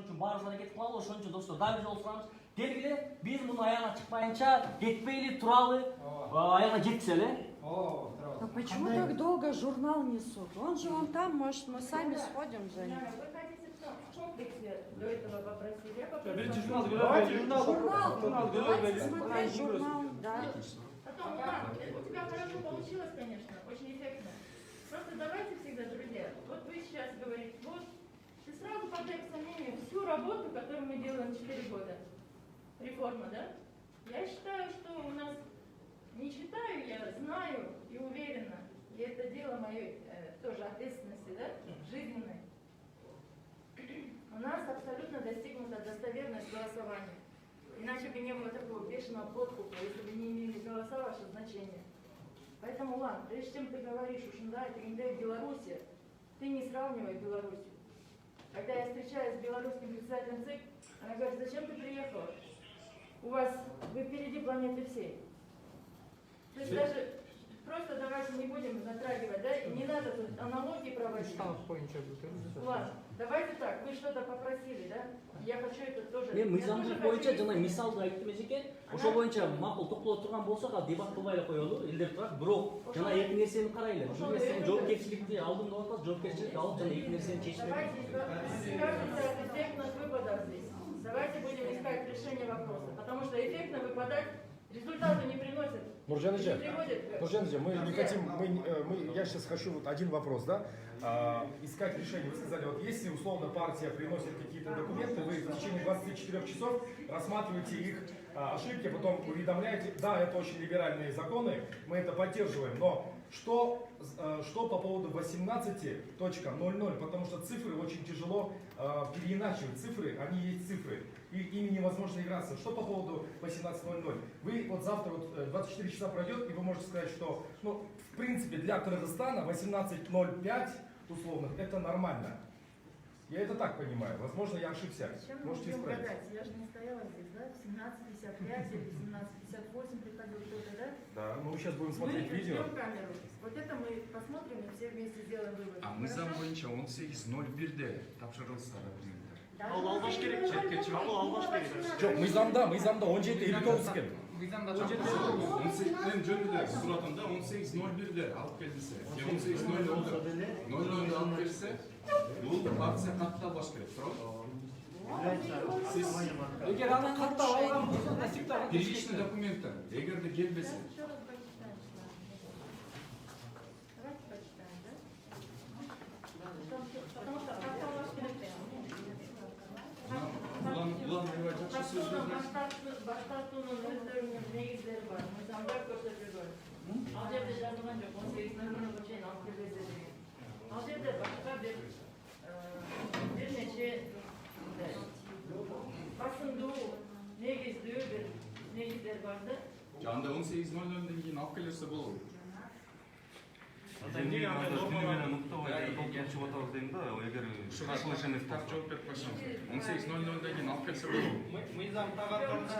ошон үчүн баарыбыз аракет кылалы. Ошон үчүн достор дагы бир жолу сураңыз. Келгиле, биз муну аягына чыкпайынча кетпейли, туралы, аягына жеткизе эле. Но почему так долго журнал несут? Он же вон там, может, мы сами сходим за ним. Вы хотите в комплексе до этого попросили? Я попросила. Берите журнал, Журнал, давайте смотреть журнал, да. Потом, ладно, у тебя хорошо получилось, конечно, очень эффектно. Просто давайте всегда, друзья, вот вы сейчас говорите, вот, ты сразу подай к сомнению всю работу, которую мы делаем 4 года. Реформа, да? Я считаю, что у нас, не считаю, я знаю и уверена, и это дело моей тоже ответственности, да, жизненной. У нас абсолютно достигнута достоверность голосования. Иначе бы не было такого бешеного подкупа, если бы не имели голоса ваше значение. Поэтому, ладно, прежде чем ты говоришь, уж да, это в Беларуси, ты не сравнивай Белоруссию. Когда я встречаюсь с белорусским председателем ЦИК, она говорит, зачем ты приехала? У вас, вы впереди планеты всей. То есть даже просто давайте не будем затрагивать, да, и не надо тут аналогии проводить. Ладно, давайте так, вы что-то попросили, да? Я хочу это тоже. Мен мыйзамдуулук боюнча жана мисалды айттым эжеке. Ошол боюнча макул токтоло турган болсок, ал дебат кылбай эле коелу, элдер турат. Бирок жана эки нерсени карайлы. Бул нерсенин жоопкерчиликти алдым деп атат, жоопкерчилик алып жана эки нерсени чечип. Давайте избавимся от эффектных выпадов здесь. Давайте будем искать решение вопроса, потому что эффектно выпадать результаты не приносят. Нуржан Не приводят. Нуржан, мы не хотим, я сейчас хочу вот один вопрос, да, искать решение. Вы сказали, вот если условно партия приносит какие-то документы, вы в течение 24 часов рассматриваете их ошибки, потом уведомляете, да, это очень либеральные законы, мы это поддерживаем, но что по поводу 18.00, потому что цифры очень тяжело переиначивать, цифры, они есть цифры, и ими невозможно играться. Что по поводу 18.00? Вы вот завтра, вот 24 часа пройдет, и вы можете сказать, что, ну, в принципе, для Кыргызстана 18.05 условных это нормально. Я это так понимаю. Возможно, я ошибся. Чем мы Можете будем исправить. гадать? Я же не стояла здесь, да? В 17.55 или 17.58 приходил кто-то, да? Да, мы сейчас будем Мы смотреть видео. ждем камеру. Вот это мы посмотрим и все вместе сделаем вывод. А мыйзам боюнча 18.01'де тапшырылса документтер. Ал албаш керек. Четке чыгып. Ал албаш керек. Жоқ, мыйзамда 17.59 екен. Мыйзамда 18'ден жөнүндө сурап атам да 18.01'де алып келдисе, 18.00'де алып келсе, бул партия каттап алыш керек, туурабы? Сиз Эгер аны каттап алган болсо, насиптар первичный документтер, эгерде келбесе, Еще раз почитаем с вами. Давайте почитаем, да? Потому что как-то ваш улан аябай жакшы сөздөрдү. Баштартуунун өздөрүнүн негиздери бар. Мыйзамда көрсөтүлгөн. Ал жерде жазылган жок, 18.00 чейин алып келбесе деген. Ал жерде башка бир нече басымдуу, негиздүү бир негиздер бар да. Анда 18.00'ден кийин алып келерсе болобу? Эмнеге андай нормаларды нуктабай толтурчу атабыз дейм да, эгер каршылаш эмес Так жооп берип койсоң. 18.00'ден кийин алып келсе болобу? мыйзам тагаптарыбыз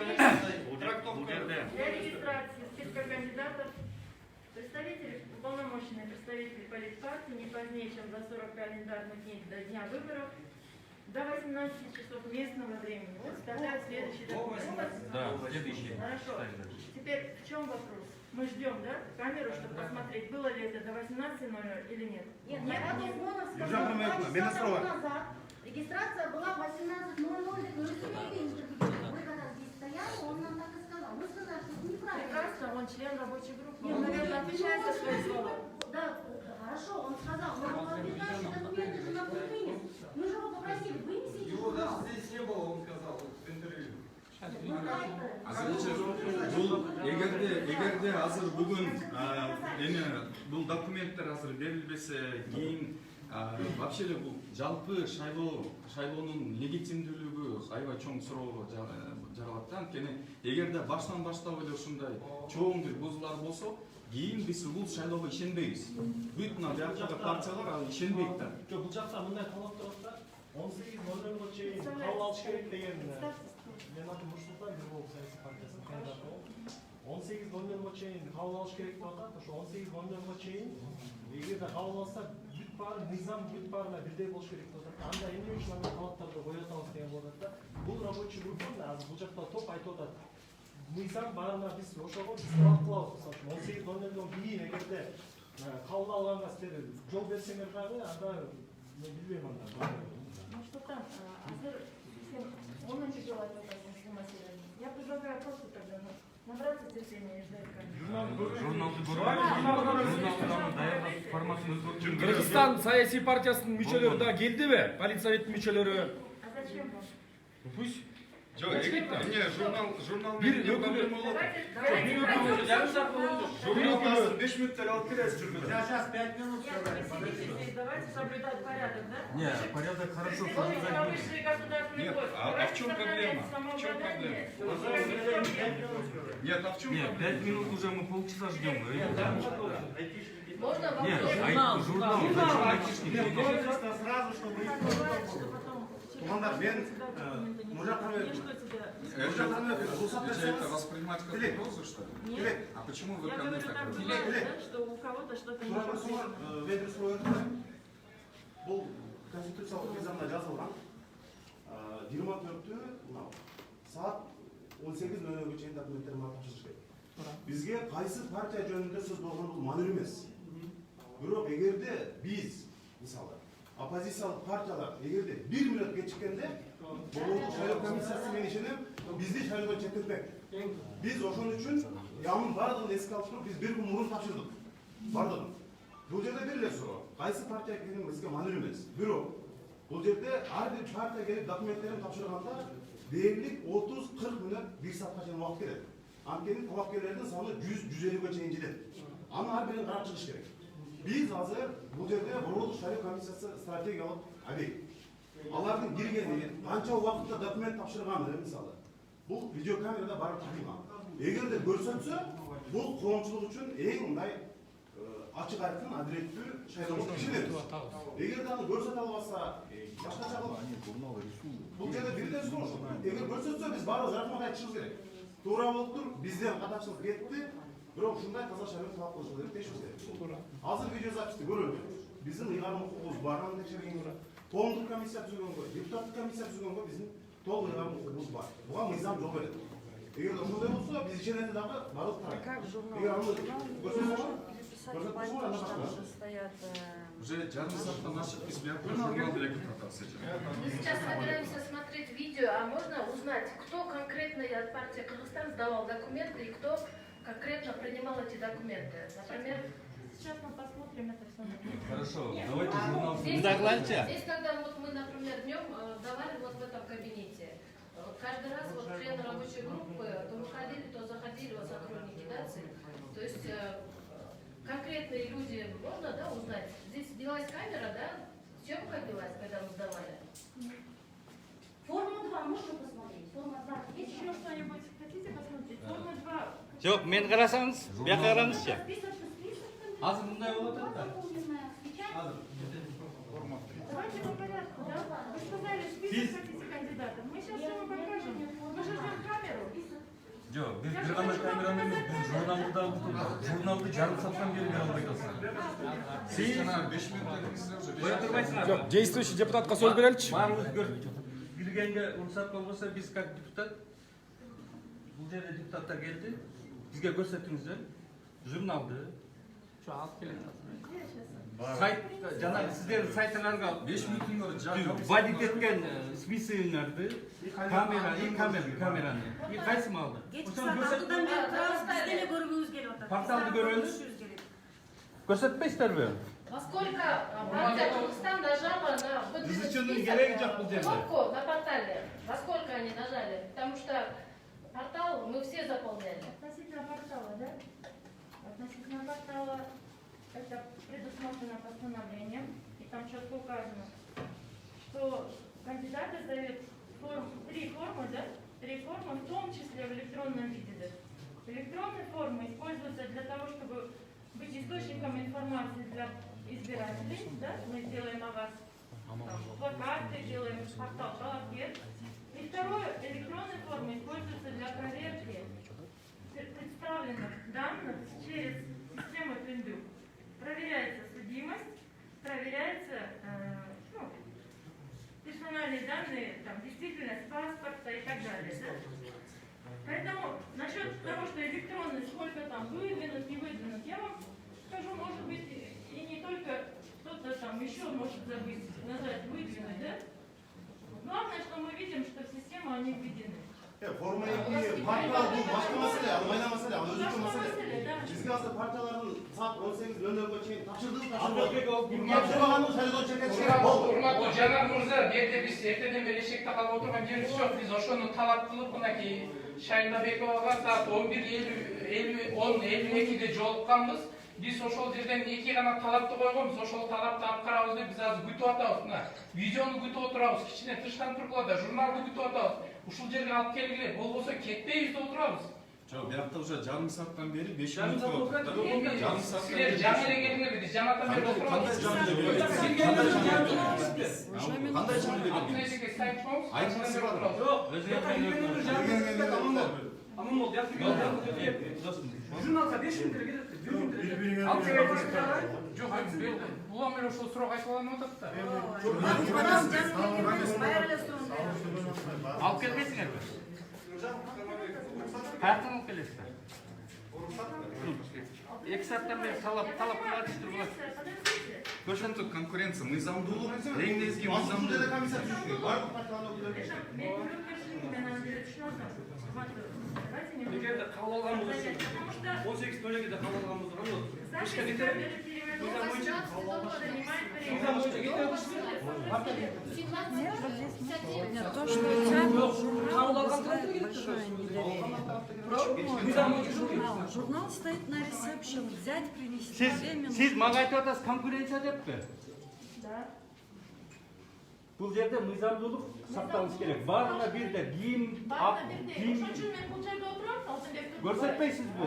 бул жерде Для регистрации списка кандидатов представители, уполномоченные представители политпартии не позднее, чем за 40 календарных дней до дня выборов, до 18 часов местного времени составляют следующий документ. Да, следующий. Хорошо. Теперь в чем вопрос? Мы ждем, да, камеру, чтобы посмотреть, было ли это до 18.00 или нет. Нет, Озмонов сказал 2 часа тому назад. Регистрация была в 18.00. Мы когда здесь стояли, он нам так и сказал. Мы сказали, что это неправильно. Прекрасно, он член рабочей группы. Он, наверное, отвечает за свои слова. Да, хорошо, он сказал, но он наши документы же нам не вынес. Мы же его попросили, вынесите. Его даже здесь не было, он сказал в интервью. Азырынча бул эгерде азыр бүгүн эми бул документтер азыр берилбесе кийин вообще эле бул жалпы шайлоонун легитимдүүлүгү аябай чоң суроого жаралат да. Анткени эгерде баштан баштап эле ушундай чоң бир бузуулар болсо, кийин биз бул шайлоого ишенбейбиз. Бүт мына жактагы партиялар ал ишенбейт да. Жок, бул жакта мындай талап турат да. 18.00 чейин кабыл алыш керек деген. Мен атым Нурсултан Бирболов саясий партиясынын кандидаты болуп. 18.00 чейин кабыл алыш керек деп атат. Ошо 18.00 чейин эгерде кабыл алса бүт баары мыйзам бүт баарына бирдей болуш керек деп атат. Анда эмне үчүн андай талаптарды кое атабыз деген рабочий выполнен, азыр бул жакта топ айтып атат. Мыйзам баарына биз ошого талап кылабыз. Мисалы үчүн 18:00-дон кийин эгерде кабыл алганга силер жол берсеңер дагы, анда мен билбейм анда. Ну что там, Азер, он начал делать вот это с материалом. Я предлагаю просто тогда набраться терпения и ждать Кыргызстан саясий партиясынын мүчөлөрү да келдиби? Политсоветтин мүчөлөрү. А зачем вам? Пусть. Жок, эмне журнал Бир менен өкүлү. проблема болот. Бир өкүлү. 5 минуттар алып келесиз жүргүзүп. Сейчас 5 минут. Давайте соблюдать порядок, да? Не, порядок хорошо. Вы высший государственный Нет, гость. а Давайте в чем сохранять проблема? В чем самообладание. Нет, а в чем Нет, проблема? 5 минут уже мы полчаса ждем. Можно вам Нет, тоже? журнал, зачем айтишник? Сразу, чтобы Это воспринимать как угрозу, что ли? Нет. А почему вы Я ко мне говорю, так так говорите? бывает, да, что у кого-то что-то не подписано. Бұл конституциялық низамда жазылған 24-ті саат 18:00-ге чейин документтер тапшырыш керек. Бизге кайсы партия жөнүндө сөз болгон бул маанилүү эмес. Бирок эгерде биз мисалы оппозициялык партиялар эгерде 1 мүнөт кечиккенде Борбордук шайлоо комиссиясы мен ишенем бизди шайлоодон четтетпек. Биз ошон үчүн ямын бардыгын эске алып туруп биз 1 күн мурун тапшырдык. Бардыгын. Бул жерде бир эле суроо. Кайсы партия экени бизге маанилүү эмес. Бирок бул жерде ар бир партия келип документтерин тапшырганда дээрлик 30-40 мүнөт 1 саатка чейин убакыт кетет. Анткени талапкерлердин саны 100-150ге чейин жетет. Аны ар бирин карап чыгыш керек. Биз азыр бул жерде Борбордук шайлоо комиссиясы стратегиялык объект. Алардын киргени, канча убакытта документ тапшырганы мисалы. Бул видеокамерада барып тартылган. Эгерде көрсөтсө, бул коомчулук үчүн эң мындай ачык айткан адилеттүү шайлоо болуп ишенет. Эгерде аны көрсөтө албаса, башкача кылып. Бул жерде бирден суроо. Эгер көрсөтсө биз баары рахмат айтышыбыз керек. Туура болуптур, бизден катачылык кетти. Бирок ушундай таза шайлоо талап кылышыбыз керек, дешибиз керек. Азыр видеозаписти көрөлү. Биздин ыйгарым укугубуз бар, аны текшергенге, коомдук комиссия түзгөнгө, депутаттык комиссия түзгөнгө биздин толук ыйгарым укугубуз бар. Буга мыйзам жол берет. Эгер ошондой болсо, биз ишенети дагы барлык тарап. Как журнал? Эгер аны Журнал көрсөтсө, писать бумаги, что там стоят. Уже жарым сааттан ашык биз бияка журнал беребиз атасы. Мы сейчас собираемся смотреть видео, а можно узнать, кто конкретно от партии Кыргызстан сдавал документы и кто конкретно принимал эти документы? Например, сейчас мы посмотрим это все. Хорошо, давайте журнал. Здесь, когда вот мы, например, днем давали вот в этом кабинете, каждый раз вот члены рабочей группы то выходили, то заходили вот сотрудники, да, то есть конкретные люди, можно, да, узнать? Здесь велась камера, да? Съемка велась, когда мы сдавали? Форму 2 можно посмотреть? Форма 2 есть? Еще что-нибудь хотите посмотреть? Форма 2. Жоқ, мен қарасаңыз, бияқа қараңызшы. Список. Азыр мындай болот да. Заполненная печать. Давайте по порядку, да? Вы сказали, список хотите кандидатов. Мы сейчас все вам покажем. Мы же ждем камеру. Жоқ, біз бір ғана камерамен емес, біз журналды жарым сааттан бері бере албай жатырсыз. Сиз жана 5 минут дедиңиз уже. Қоя турбайсыңар. Жоқ, действующий депутатқа сөз береличи. Баарыбыз киргенге уруксат болбосо биз как депутат, бул жерде депутаттар келди, бизге көрсөтүңүздөр журналды. Сайт, жанагы сиздердин сайттарга 5 минуттун көрү вводить эткен списыгыңарды, камераны. Кайсы малды? Порталды көрөбүз. Көрсөтпөйсүздарбы? Во сколько партия Кыргызстан нажала на вот этот список кнопку на портале? Во сколько они нажали? Потому что портал мы все заполняли. Относительно портала, да? Относительно портала это предусмотрено постановлением, и там четко указано, что кандидаты сдают три формы, да? 3 формы, в том числе в электронном виде. Да? Электронные формы используются для того, чтобы быть источником информации для избирателей, да? Мы делаем о вас плакаты, делаем портал «Балакет». И второе, электронные формы используются для проверки представленных данных через систему Тиндук. Проверяется судимость, проверяется, ты же персональные данные, там, действительность паспорта и так далее. Да? Поэтому насчет того, что электронный, сколько там выдвинут, не выдвинут, я вам скажу, может быть, и не только кто-то там еще может забыть назвать выдвинуть, да? Главное, что мы видим, что в систему они введены. Форма 2 partiyalar bu başka mesele, almayla mesele, özgür Başka mesele. mesele, да. Bizge aslında partiyaların saat 18:00'ga çeyin tapşırdığı Atatürk tapşırdığı. Tapşırmağanın sayıdan çeken şey bol. Урматтуу Жанар мырза, берде биз эртеден бери эшикте калып отурган жерибиз жок. Биз ошону талап кылып, мынакей Шайнабековага саат 11:52-де жолукканбыз. Биз ошол жерден 2 гана талапты койгонбуз. Ошол талапты алып карабыз деп биз азыр күтүп атабыз. Мына видеону күтүп отурабыз. Кичине тыштан тургула да журналды күтүп атабыз. Ушул жерге алып келгиле, болбосо кетпейбиз деп отурабыз. Жок, биякта уже жарым сааттан бери 5 Жарым минут саат болуп отурат, атты. Жарым сааттан Силер жаңы эле келиңер, биз жанатан бери отурабыз. Уже минут Кандай чын эле Алтын эшикке сайыпчыбыз. Айтмасы бар. Жоқ, өзі аман бол, журналға 5 минут керек. Жок, улам эле ошол суроо кайталанып атат да. Алып келбейсиңерби? Каяктан алып келесиздер? 2 сааттан бери талап кылатышты булат. Ошентип конкуренция, мыйзамдуулук, эң негизги Mazlum мыйзамдуулук. Türkiye'de komiser düşmüyor. Var mı partiyalar ödülleri? Мен мен андайды түшүнөтүм. Давайте не будем. Егерде кабыл алганбыз, Потому что 18:02-де кабыл алганбыз, сами ишке себя кетер. перетеривают. Мыйзам боюнча Занимает мыйзам боюнча кетебиз. Нет, то, что тянут журнал, вызывает большое недоверие. Журнал стоит на ресепшн, взять, принести 2 минуты. Siz мага айтып атасыз конкуренция деппи? Да. Бұл жерде мыйзамдуулук сакталыш керек. Баарына бирдей кийим, Баарына бирдей. кийим Ошон үчүн мен бул жерде отурам, Алтынбекти. көрсөтпейсизби?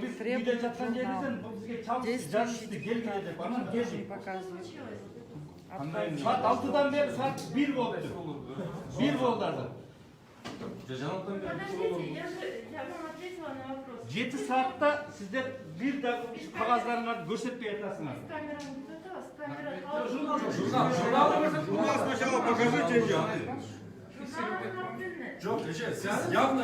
Биз үйдөн жаткан жерибизден бул бизге чалып жазышты келгиле деп, анан келдик. Показывают. Saat 6'dan beri saat 1 oldu. 1 oldu artık. Подождите, я вам ответила на вопрос. 7 saatte sizde bir de kağızlarını görsetmeye yetasınız. Камера готова, камера. Журнал сначала покажите ее. Журнал Явно,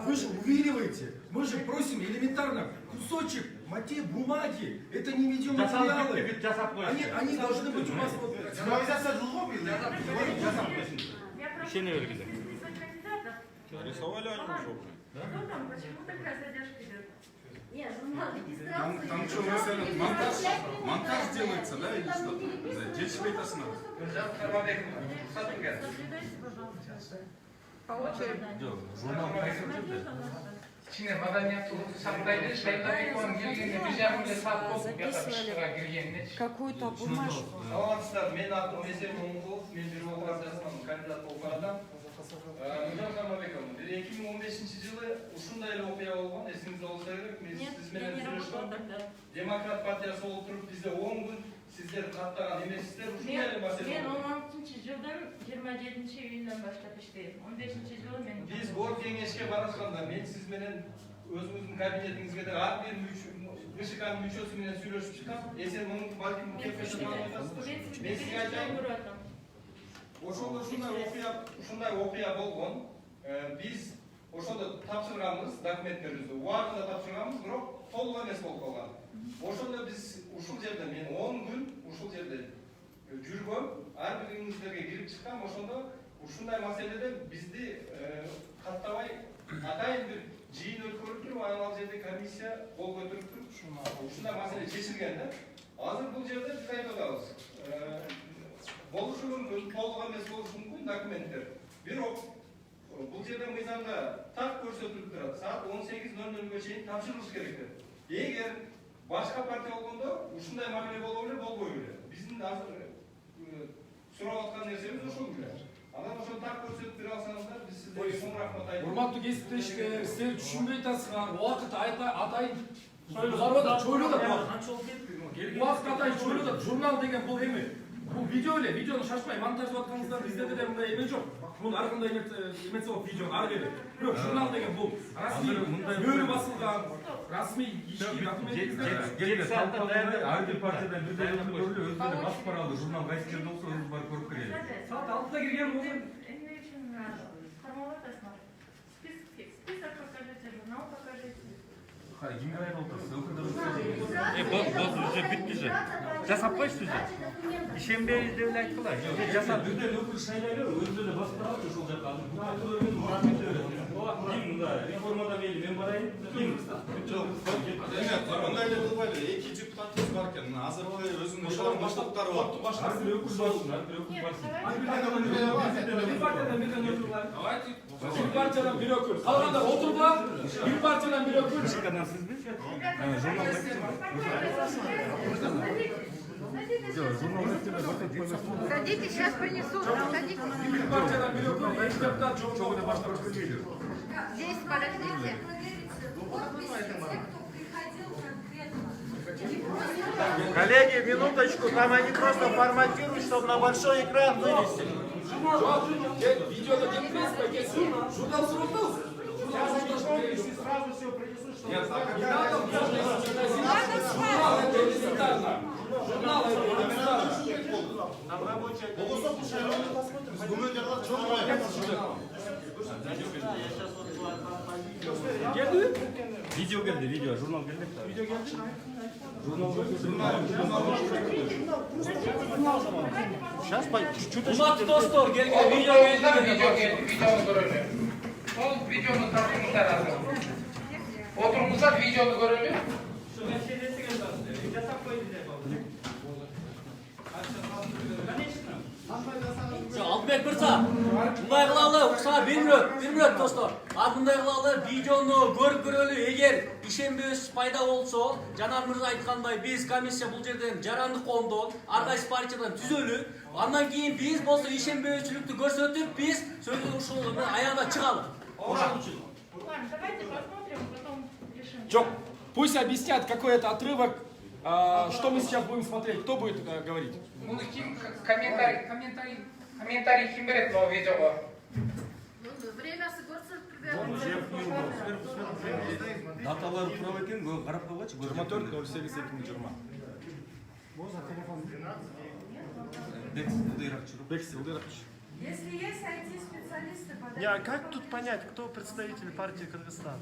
вы же увиливаете. Мы же просим элементарно кусочек бумаги. Это не видеоматериалы. Они должны быть у вас. Цифровизация жылғы ма биыл? İşe ne öyle güzel? Рисовали они уже. Что там, почему такая задержка идет? Нет, журнал Там регистрации. что, mesela монтаж делается, да, или что? Жетишпей атасына. Соблюдайте, пожалуйста. По очереди. Кичине маданияттуулукту сактайды. Шайнабекованын келгенде 1,5 саат болду бияка киргенинечи. Какую-то бумажку. Саламатсыздар, менин атым Эсен Момункулов, мен бирок партиясынан кандидат болуп баратам. Нуржан Кармабеков, 2015-жылы ушундай эле окуя болгон, эсиңизде болсо керек. Мен сиз менен сүйлөшкөм. Демократ партиясы болуп туруп бизде 10 күн сиздер каттаган эмессиздер, ушундай эле маселе. Мен 16-жылдын 27-июндан баштап иштейм. 15-жылы мен. Биз бор кеңешке барышканда мен сиз менен өзүңүздүн кабинетиңизге да ар бир ГШКнын мүчөсү менен сүйлөшүп чыккам. Эсен муну балким келип мен сизге айтайын. Ошол ушундай окуя болгон. Биз ошондо тапшырганбыз документтерибизди. Убагында тапшырганбыз, бирок толук эмес болуп калган. Ошондо биз ушул жерде мен 10 күн ушул жерде жүргөм, ар бириңиздерге кирип чыккам. Ошондо ушундай маселеде бизди каттабай атайын бир жыйын өткөрүп туруп, ал жерде комиссия кол көтөрүп туруп, ушундай маселе чечилген да. Азыр бул жерде биз айтып атабыз. Болушу мүмкүн, толук эмес болушу мүмкүн документтер. Бирок бул жерде мыйзамда так көрсөтүлүп турат. Саат 18:00-га чейин тапшырылыш керек деп. Эгер башка партия болгондо ушундай мамиле болобу эле, болбойбу эле. Биздин азыр сурап аткан нерсебиз ошол эле. Анан ошону так көрсөтүп бере алсаңыздар, биз сиздерге чоң рахмат айтабыз. Урматтуу кесиптешке, сиздер түшүнбөй атасыңар. Убакыт атайын чойлуп атат. Убакыт атайын чойлуп атат. Журнал деген бул эми. Бұл видео эле, видеону шашпай монтаждап атканыңызда бизде деле мындай эме жок. Муну ар кандай эмеси болуп видеону ары бери. Бирок журнал деген бул расмий мөрү басылган, расмий ишки документ. Ар бир партиядан бирден өкүлдөрү өздөрү басып баралы журнал кайсы жерде болсо өзү барып көрүп келели. Саат 6-да кирген болсо Список покажите, журнал покажите. Кимге айып отурсуз? Боз уже бүтті же. Жасап қойшы уже. Ишенбейбиз деп эле айткыла. Жасап. Бирден өкүл шайлайлар өздөрү басып барат ошол жака. Мында реформада мейли мен барайын. Жок, эме, андай эле кылбайлы. Эки депутатыбыз бар экен. Азырбай өзүнүн ошол баштаптары бар. ар бир өкүл болсун, ар бир өкүл барсын. Бир партиядан бирден өкүл бар. Бир партиядан бир өкүл. Калгандар отургула. Бир партиядан бир өкүл. Чыкадан сизби? Садитесь, сейчас принесут. Садитесь. Бир партиядан бир өкүл, эки депутат жогу баштап келбейди. Здесь подождите. Коллеги, минуточку, там они просто форматируют, чтобы на большой экран вывести. Видеода не пресс, журнал срубился. Сразу все принесут, чтобы... Нет, не надо, журнал это элементарно. Журнал это элементарно. Нам рабочая комиссия. Видео келди, видео, журнал келди. Видео келди? Сейчас чуть-чуть... Урматтуу достор, келген видео келди. Видеону көрөлү. Сол видеону тартыңыздар азыр. Отуруңуздар, видеону көрөлү. Алтынбек мырза, мындай кылалы, уксага бир мүнөт достор. Мындай кылалы, видеону көрүп көрөлү. Эгер ишенбөөсүз пайда болсо, Жанар мырза айткандай, биз комиссия бул жерден жарандык коомдон, ар кайсы партиядан түзөлүп, андан кийин биз болсо ишенбөөчүлүктү көрсөтүп, биз сөзүн ушул аягына чыгалы. Ошол үчүн. Ладно, давайте посмотрим, потом решим. Жок, пусть объяснят какой-то отрывок, что мы сейчас будем смотреть, кто будет говорить. Муну ким комментарий ким берет могу видеого? Время сыгырсыз Даталар турап экен, карап койгочу. 24.08.20. Если есть IT-специалисты, Не, а как тут понять, кто представитель партии Кыргызстан?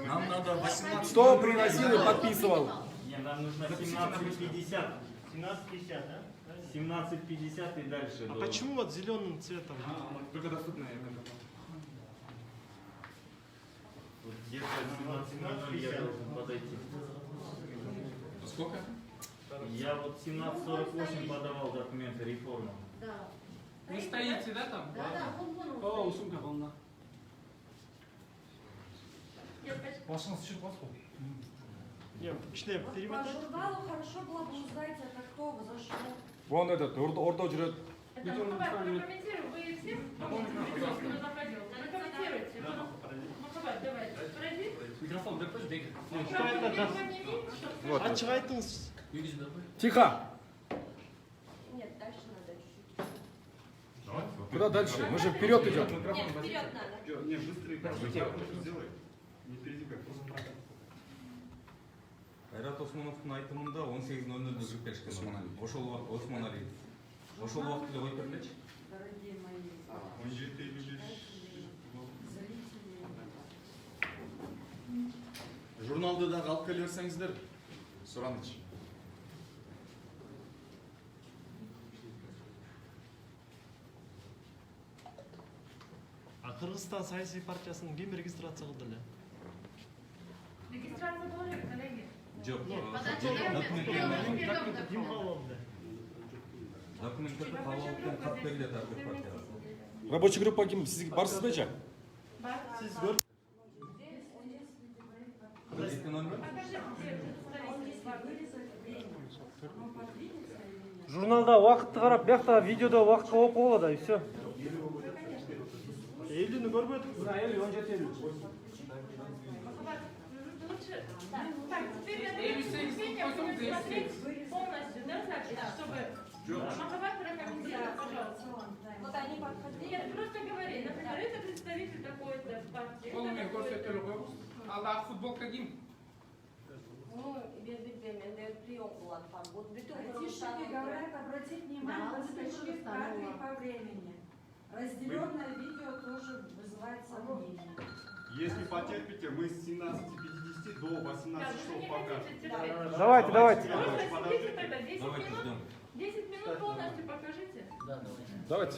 Нам надо 18. Кто приносил и подписывал? Нам нужно 17:50. 17:50, да? 17:50 и дальше. А почему вот зеленым цветом? Только доступно. Вот где-то 17:00 я должен подойти. Сколько? Я вот 17:48 подавал документы реформы. Да. Вы стоите, да, там? Да, вон. О, сумка полна. Вашингтон чуть плохо. Не, член, По перемотать. журналу хорошо было бы узнать, это кто зашел. Вон этот, ордо жүрөт. Это прокомментируй, вы все заходил. Прокомментируйте. Махаббат, давай, пройди. Микрофон берип койчу, деги. Вот. Ачыгайтыңыз. Тихо. Нет, дальше надо чуть-чуть. Куда дальше? Мы же вперед идем. Нет, вперед надо. Не, быстрый. Сделай. Не впереди как. Кайрат Осмоновдун айтымында 18:00 жүрүп келишкен. Ошол Осмонали. Ошол убакыт эле коюп бергилечи. Дорогие мои 17:55. Журналды да алып келе берсеңиздер. Сураныч. А Кыргызстан саясий партиясынын ким регистрация кылды эле? Регистрация была, коллеги. Жок. Ким кабыл алды? Документтерди кабыл алып кат берилет ар бир партияга. Рабочий группа ким? Сиз барсыз бечи? Сиз көр. Журналда убакытты карап, биякта видеодо убакытка окуп болот да, и все. 50-ни көрбөдүк. 50, 17. Так, теперь я даю посмотреть полностью, запись, чтобы Махабат прокомментировал, пожалуйста. Вот они подходили. Нет, просто говори, например, это представитель такой-то партии. Ол это мен такой-то. көрсөтөлү коебуз. Алдағы футболка ким? Ну, без бедмен, прием кылат. Вот bütün Айтишники говорят, обратить внимание, Да, мы скачали в кадре Станова. по времени. Разделенное видео тоже вызывает сомнения. Если потерпите, мы с 17:50 до 18 часов покажем. Давайте, давайте. Просто сидите тогда 10 Давайте минут. ждем. 10 минут полностью покажите. Да, давайте. Давайте.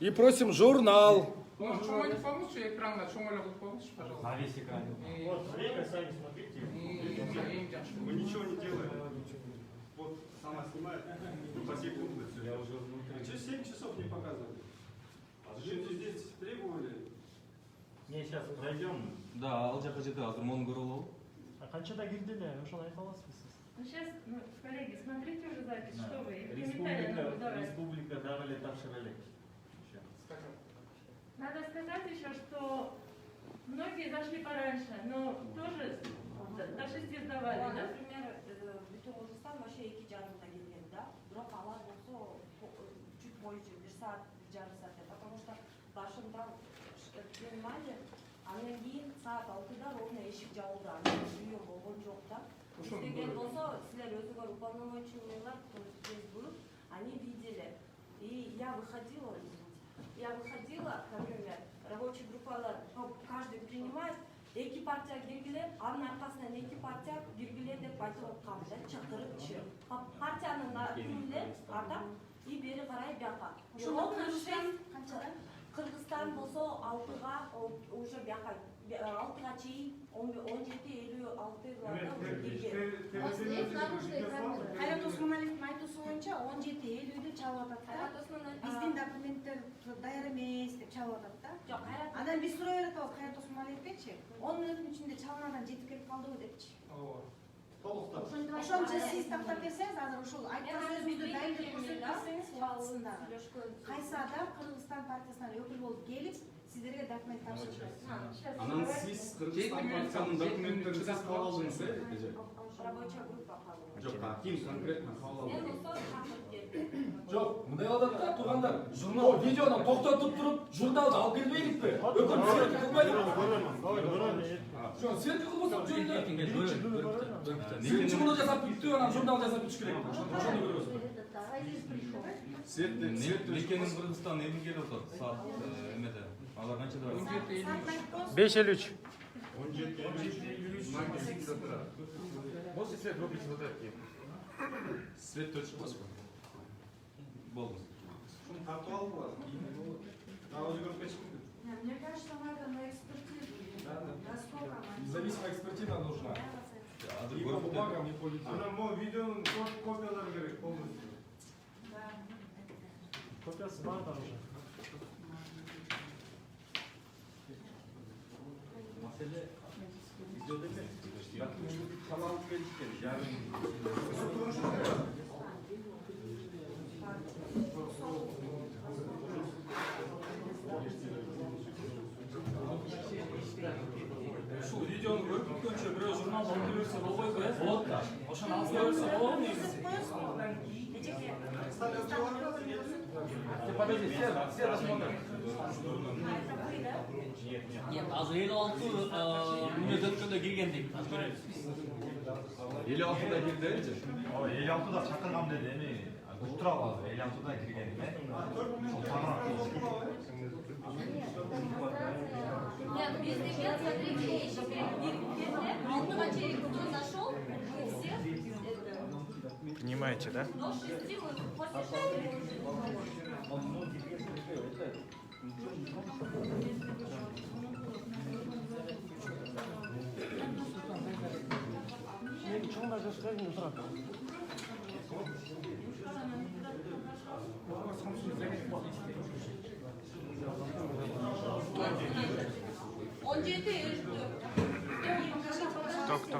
И просим журнал. Шоңойлуп коебузчу, экранга чоңойлуп коюп коебузчу, пожалуйста. На весь экран. Вот, время сами смотрите. Эң жакшы. Мы ничего не делаем. Вот сама снимает. По секунде. Я уже внутри. Через 7 часов не показывали. А зачем здесь требовали? Не, сейчас пройдем. Да, ал жака жерде азыр мону көрүп алабы? Канчада кирди эле, ошону айта аласызбы сиз? Ну сейчас, коллеги, смотрите уже запись, что вы, и комментарии надо давать. Республика давали тапшырали. Надо сказать еще, что многие зашли пораньше, но тоже до 6 сдавали, да? Например, bütün Kırgızstan başka 2 jarımda gelген, да? Бирок алар болсо чуть позже, 1 saat, 1,5 saat, потому что башында принимали, андан кийин саат 6да ровно эшик жабылды, прием болгон жок да. Иштеген болсо, силер өзүңөр уполномоченныйлар, здесь был, они видели. И я выходила, например, рабочая группалар, каждый принимает, эки партия киргиле, анын аркасынан эки партия киргиле деп айтып аткам да, чакырыпчы. Партиянын күнүле ардак и бери карай бияка. Кыргызстан болсо 6га уже бияка 6га чейин 17:56 Кайрат Осмоналиевдин айтуусу боюнча 17:50 чалып атат да. Биздин документтер даяр эмес деп чалып атат да. Жок, Анан биз сурай беребиз Кайрат Осмоналиевчи, 10 мүнөттүн ичинде чалмадан жетип келип калдыбы депчи. Ошон үчүн сиз тактап берсеңиз, азыр ушул айткан сөзүңүздү дайындап көрсөтсөңүз, убактысындагы кайсы адам Кыргызстан партиясынан өкүл болуп келип, сиздерге документ тапшырышат. Анан сиз Кыргызстан партиянын документтерин сиз кабыл алдыңыз, э? Рабочая группа кабыл. Жок, ким конкретно кабыл алды? Мен болсо чакырып келдим. Жоқ, мындай адамдар тургандар, журнал видеону токтотуп туруп, журналды алып келбейдикпи? Өкүм светка кылбайдыкпы? Жо, светка кылбосок жөнүндө. Биринчи муну жасап бүттү, анан журнал жасап бүтүш керек. Ошону көрөсүз. Лекенин Кыргызстан эмне келип атат? Саат эмеде. Алар канчада бар? 5:53. 17:53. Можете свет выключить вот этот? Свет точно баспа. Болду. Шуну тартып алып алат. Дагы өзгөрүп кетишпи? Мне кажется, надо на экспертизу. Насколько она... Независимая экспертиза нужна. Азыр И по бумагам, и по лицу. Анан могу видеонун копиялары керек полностью. Копиясы бар да уже. Маселе видеода эмес. Документти талап беришкен. Ушул видеону көрүп бүткөнчө бирөө журналды алып берсе болбойбу, э? Болот да. Ошону алып берсе болобу негизи? Подожди, все досмотрят. Нет, азыр 56 мүнөт өткөндө киргендик. 56-да кирди. 56'da çakırmam dedi mi? Kustura var. 56'da girgen mi? Нет, без ребят, смотрите, эшикке киргенде 6га чейин кто зашел, мы все Понимаете, да? до 6 мы посещали. Чоңда жашкайын турат. Кто?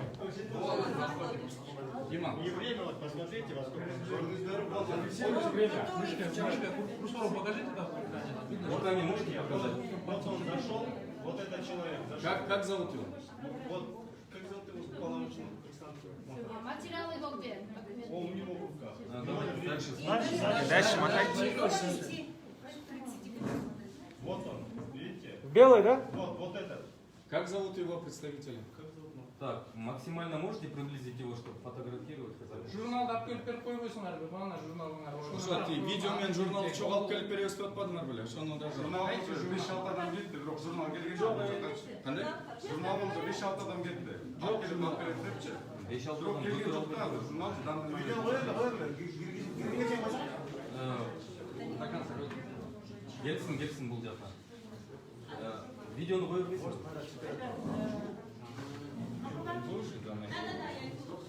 Дима. И время вот посмотрите, во сколько. Покажите, да? Вот они, можете показать? Вот он зашел, вот этот человек зашел. Как зовут его? Вот, как зовут его уполномоченного Кыргызстана? Материалы в руках. Он у него в руках. Дальше мотайте. Вот он, видите? Белый, да? Вот этот. Как зовут его представителя? Так, максимально можете приблизить его, чтобы фотографировать хотя бы? Журналды алып келип берип койбойсуңар бе, бана журналыңар. Ошо видео мен журналды чогалтып келип беребиз деп атпадыңар беле? Ошону даже. Журнал 5-6 адам кетти, бирок журнал келген жок. Кандай? Журналымызда 5-6 адам кетти. Жок, журнал берет депчи. 5-6 Жок, адам келген жок да, журнал видео коелу, киргенге чейин койсоң. Келсин бул жака. Видеону коюп бересиз.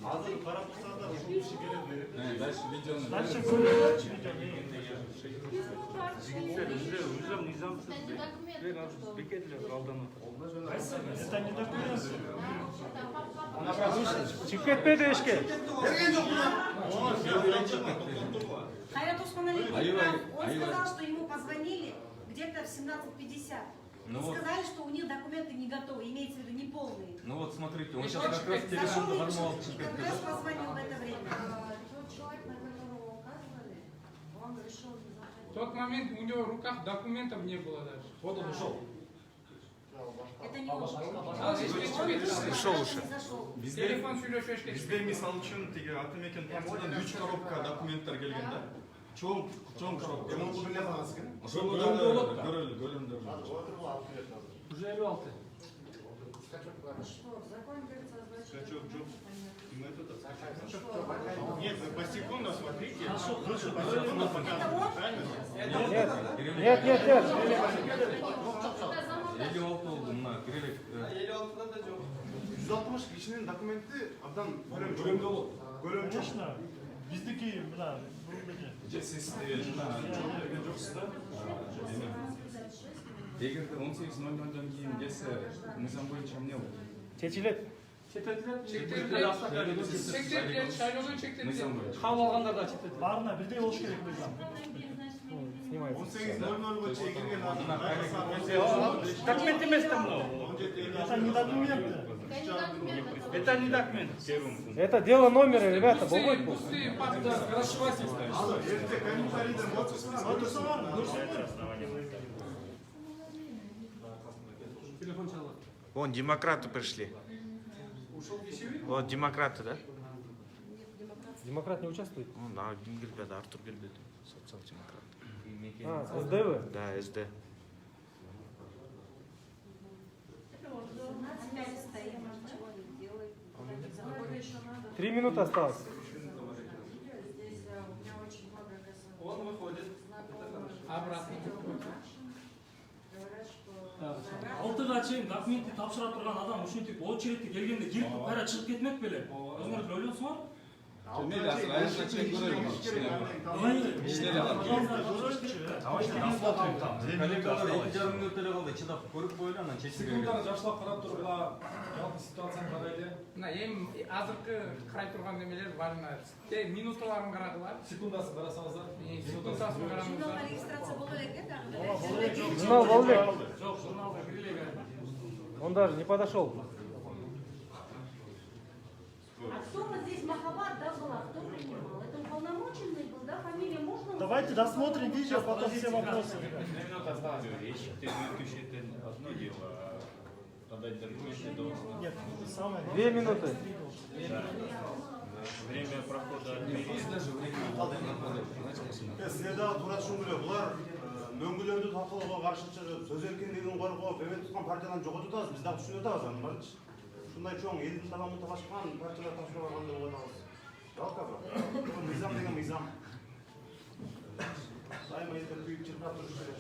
Азыр карап турсаңдар, ушул киши келет. Дальше видеону. Дальше көрсөтчү Это не документ. Чип кетпеди эшке. Келген жок Хайрат Усманалиевич, Аевай, он Аевай. сказал, что ему позвонили где-то в 17:50. Ну И вот. сказали, что у них документы не готовы, имеется в виду не полные. Ну вот смотрите, он сейчас как раз телефон Зашел заформовал. и как раз позвонил в это время. Тот человек, на которого указывали, он решил не В заходить. тот момент у него в руках документов не было даже. Вот он ушел. Это не он. Ушел уже. Бизде Телефон сүйлөшүшкө. бизде мисалы үчүн тиги атамекен партиядан 3 коробка документтер келген да. Чоң коробка. Эмон биле калгансыз экен. Ошону да көрөлү. Уже 56. Что, закон говорится о Скачок значении. жок. Нет, вы по секундам смотрите. Нет. Элүү алты болду мына кирелик. 56'dan da çok. 160 кишинин документи абдан Көлөмдүү болот. Конечно. Биздики мына Же сиз берген жоксуз да? Эгерде 18:00-дан кийин келсе, мыйзам боюнча эмне болот? Чечилет. Чектелет, шайлоодон чектелет. Мыйзам боюнча. Кабыл алгандарға чектелет. баарына бирдей болуш керек мыйзам. Снимай. 18:00га чейин келген адам. Документ емес та мынау. Это не документы. Это не документ. Это дело номера, ребята, болбойт бул. Пустые папки. Расшивательство. Эрте комментарийден Телефон çaldı. Вон, демократы пришли. Вот, демократы, да? Демократ не участвует? Ну, да, Гильбет, Артур Гильбет, социал-демократ. А, СДВ? Да, СД. Опять стоим, ничего не делаем. Захода еще надо. 3 минуты осталось. Здесь у меня очень много оказывается. Он выходит. Обратно. Говорят, что Алтыға чейин документти тапшыра турган адам ушинтип очередке келгенде кирип кайра чыгып кетмек беле. Өзүңөр деле ойлойсуңар? Мейли азыр аяшына чейин көрөлү. Коллегалар 2,5 мүнөт эле калды. Чыдап көрүп коелу анан чечип Секунданы жакшылап карап тургула жалпы ситуацияны карайлы. Мына эми азыркы карай турган немелер бар мына. Минуталарын карагыла. Секундасын карасаңыздар. Секундасын Журналға караңыздар. регистрация болу керек, да? Журнал болбек. Жок, журналга кирилеге. Он даже не подошел. А кто вот здесь Махабад, да, была? Кто принимал? Это уполномоченный был, да? Фамилия можно? Давайте досмотрим видео, потом все вопросы. Одно дело, подать документы должен. Нет, самое 2 минуты. Время прохода Силердагы туура түшүнгүлө, булар мөңгүлөрдү талкуулоого каршы чыгып, сөз эркиндигин коргоп, эме туткан партиядан жоготуп атабыз, биз дагы түшүнүп атабыз аны барчы. Ушундай чоң элдин таламын талашкан партиялар тапшырып алган деп атабыз. Жалко бирок. Мыйзам деген мыйзам. Дайыма элдер күйүп чыркап туруш керек.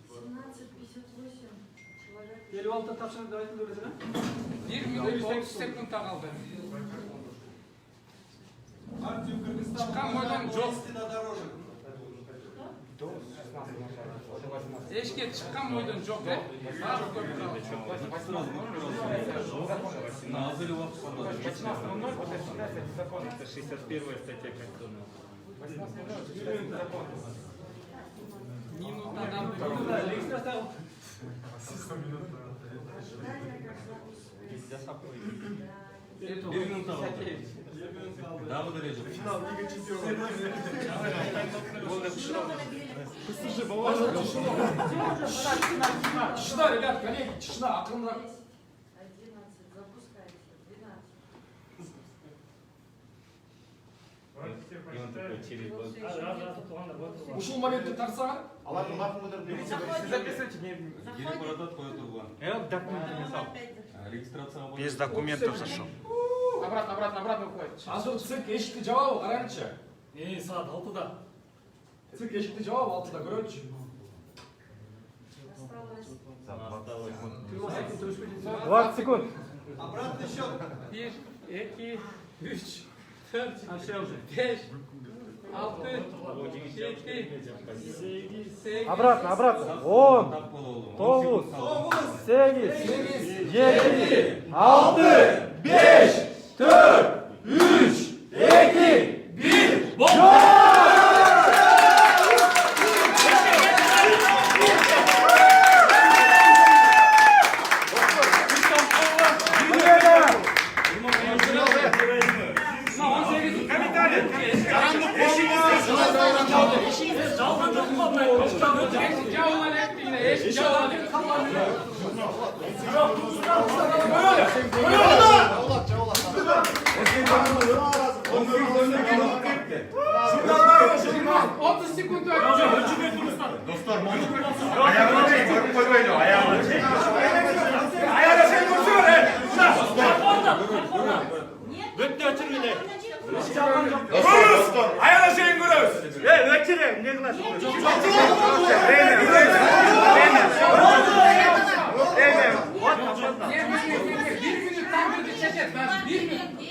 17:58 человек. 56 тапшырып деп айтып бересиң, 1 минут 30 секундта калды. Чыккан бойдон жок. Эшке чыккан бойдон жок, э? Баары көп калды. Азыр убакыт калды. 18:00, вот это закон, это 61 статья Конституции. Минутадан Регистрация. Ожидание, как запуск. 1 минут kaldı. Daha da derece. Final Liga Çempiyonları. Тишина, ребят, коллеги, тишина, акырындап. 11 запускается, 12. Ушул моментте тарсаңар. Алардын латын көтөрүп Гири продат коя турган. Документini sal. Регистрацияга Без документов зашел. Обратно уходит. Азыр цик эшикти жабабы, караңызчы. Saat 6'da. Цик эшикти жабабы, алтыда көрөчү. Осталось. 20 секунд. Обратный счет. 1, 2, 3, 4, 5, 6, 7, 8. Обратно. 10, 9, 8, 7, 6, 5, 4, 3, 2, 1.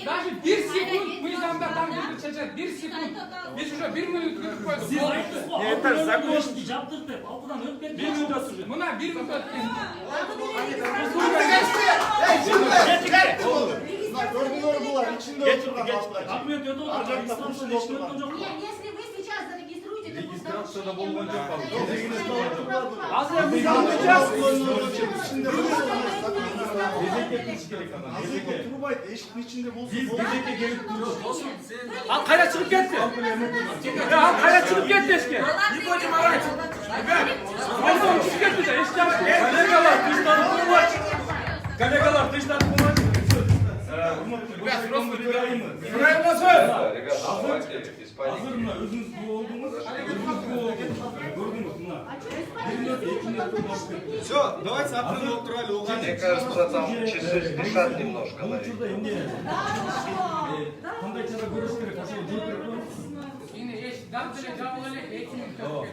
Даже 1 секунд мы замда там будет чечет. 1 секунд. Biz уже 1 minut күтүп койдук. Siz ayttınız bu. Yeter, Zakoşki yaptırdık. 6'dan öp ketdi. 1 minut sürdü. Мына 1 minut өткөн. Документ өтіп отыр. Регистрацияда ешкім өткен жоқ. Нет, если вы сейчас зарегистрируете, то Регистрацияда болгон жок ал. турбайт эшиктин ичинде болсун. Biz geceke gelip duruyoruz. Al kayra çıkıp gitti. Al kayra çıkıp gitti eşke. İbo'cum araç. Olsun çıkıp gitti. Eşke Kollegalar dıştan kurmaç. Kollegalar dıştan kurmaç. Правильно söz. Hazır mı? Özünüz bu oldunuz. Gördünüz mü? Все, давайте акырындап турайлы уган. Мне кажется, там часы спешат немножко. Қандай чара көріш керек? Қашан жеп керек? Yine eş dam деле жабылып элек 2 minut өткөн.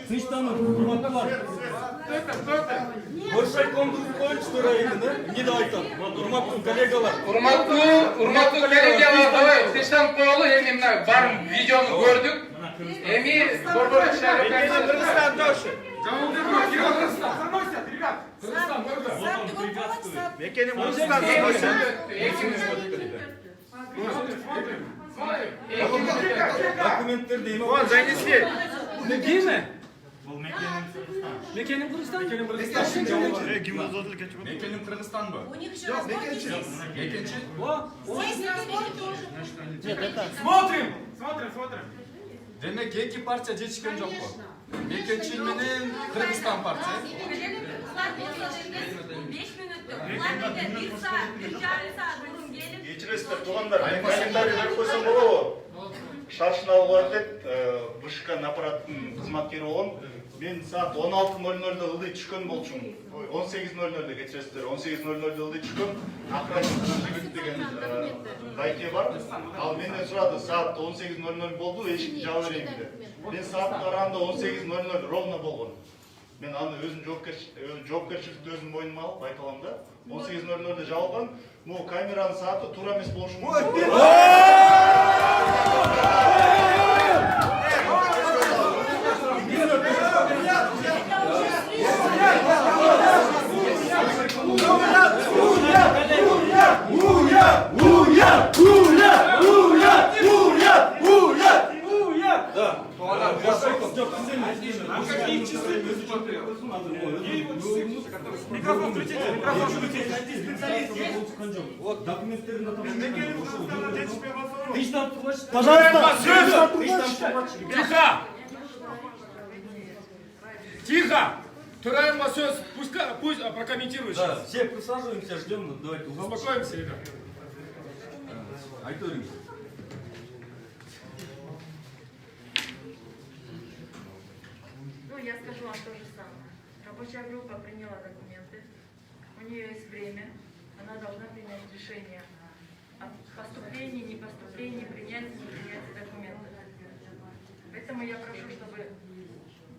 Тыштан урматтылар. Боршайкомду коюнчу турайын, да? Эмне деп айтат? Урматтуу коллегалар. Урматтуу коллегалар, давай тыштан коелу. Эми мына барын видеону көрдүк. Эми борбор иштери Кыргызстан дальше. Кыргызстан көрдү. Мекеним Кыргызстан дальше. 2 minut өткөн. Документтер дейм. Вон, занесли. Кийме? Мекеним Кыргызстан. Мекеним Кыргызстан. Мекеним Кыргызстанбы? у них еще разборки есть. Экинчи? Здесь разборки тоже. Смотрим. Демек эки партия жетишкен жокпу? Экинчи менен Кыргызстан партия. 5 minuttuk. Ulan dedi 1 saat, 1,5 saat bugün gelip Кечиресиздер туугандар, мен комментарий берип койсом болобу? Шашын алып атет, БШК аппараттын кызматкери болгон. Мен саат 16:00-да ылдый түшкөн болчумун. 18:00-да кечиресиздер, 18:00-да ылдый түшкөн. Охранник жигит деген байке бар. Ал менден сурады, саат 18:00 болду, эшикти жаба берейин деп. Мен саат караганда 18:00 ровно болгон. Мен аны өзүм жоопкерчиликти өзүм мойнума алып айта алам да. 18:00-да жабылган. Могу камеранын сааты туура эмес болушу мүмкүн. какие часы ты смотрел? Микрофон включите, микрофон включите. Вот документтерин Тихо! Тихо! Тураева сөз, пусть прокомментирует сейчас. Все присаживаемся, ждем, давайте Успокоимся, ребят. Айтурин. Ну, я скажу вам то же самое. Рабочая группа приняла документы, у нее есть время, она должна принять решение о поступлении, не поступлении, принятии, не принятии документов. Поэтому я прошу, чтобы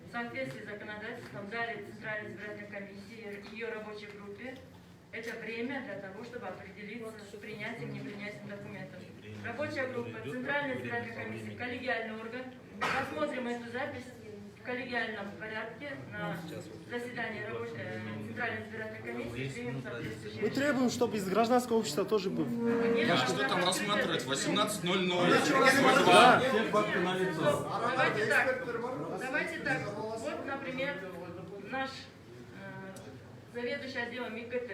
в соответствии с законодательством дали Центральной избирательной комиссии и ее рабочей группе это время для того, чтобы определиться с принятием, непринятием документов. Рабочая группа, Центральная избирательная комиссия, коллегиальный орган. Рассмотрим эту запись в коллегиальном порядке на заседании Центральной избирательной комиссии. Примем соответствующие Мы требуем, чтобы из гражданского общества тоже был. А что там рассматривать? 18:00. Давайте так. Вот, например, наш заведующий отделом МИГТ.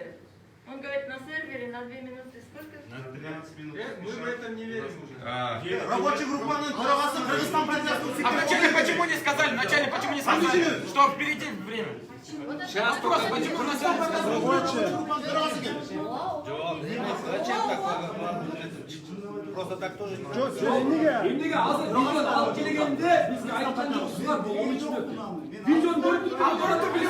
Он говорит, на сервере на 2 минуты сколько? На 13 минут. Мы в этом не верим уже. Рабочая группа Кыргызстан А почему не сказали? Вначале почему не сказали? Что впереди время? Сейчас просто почему не сказали? Просто так тоже не Emniyge hazır videonu alıp geldiğinde biz ayıptan yoksullar bu onun için videonu görüp algoritma bile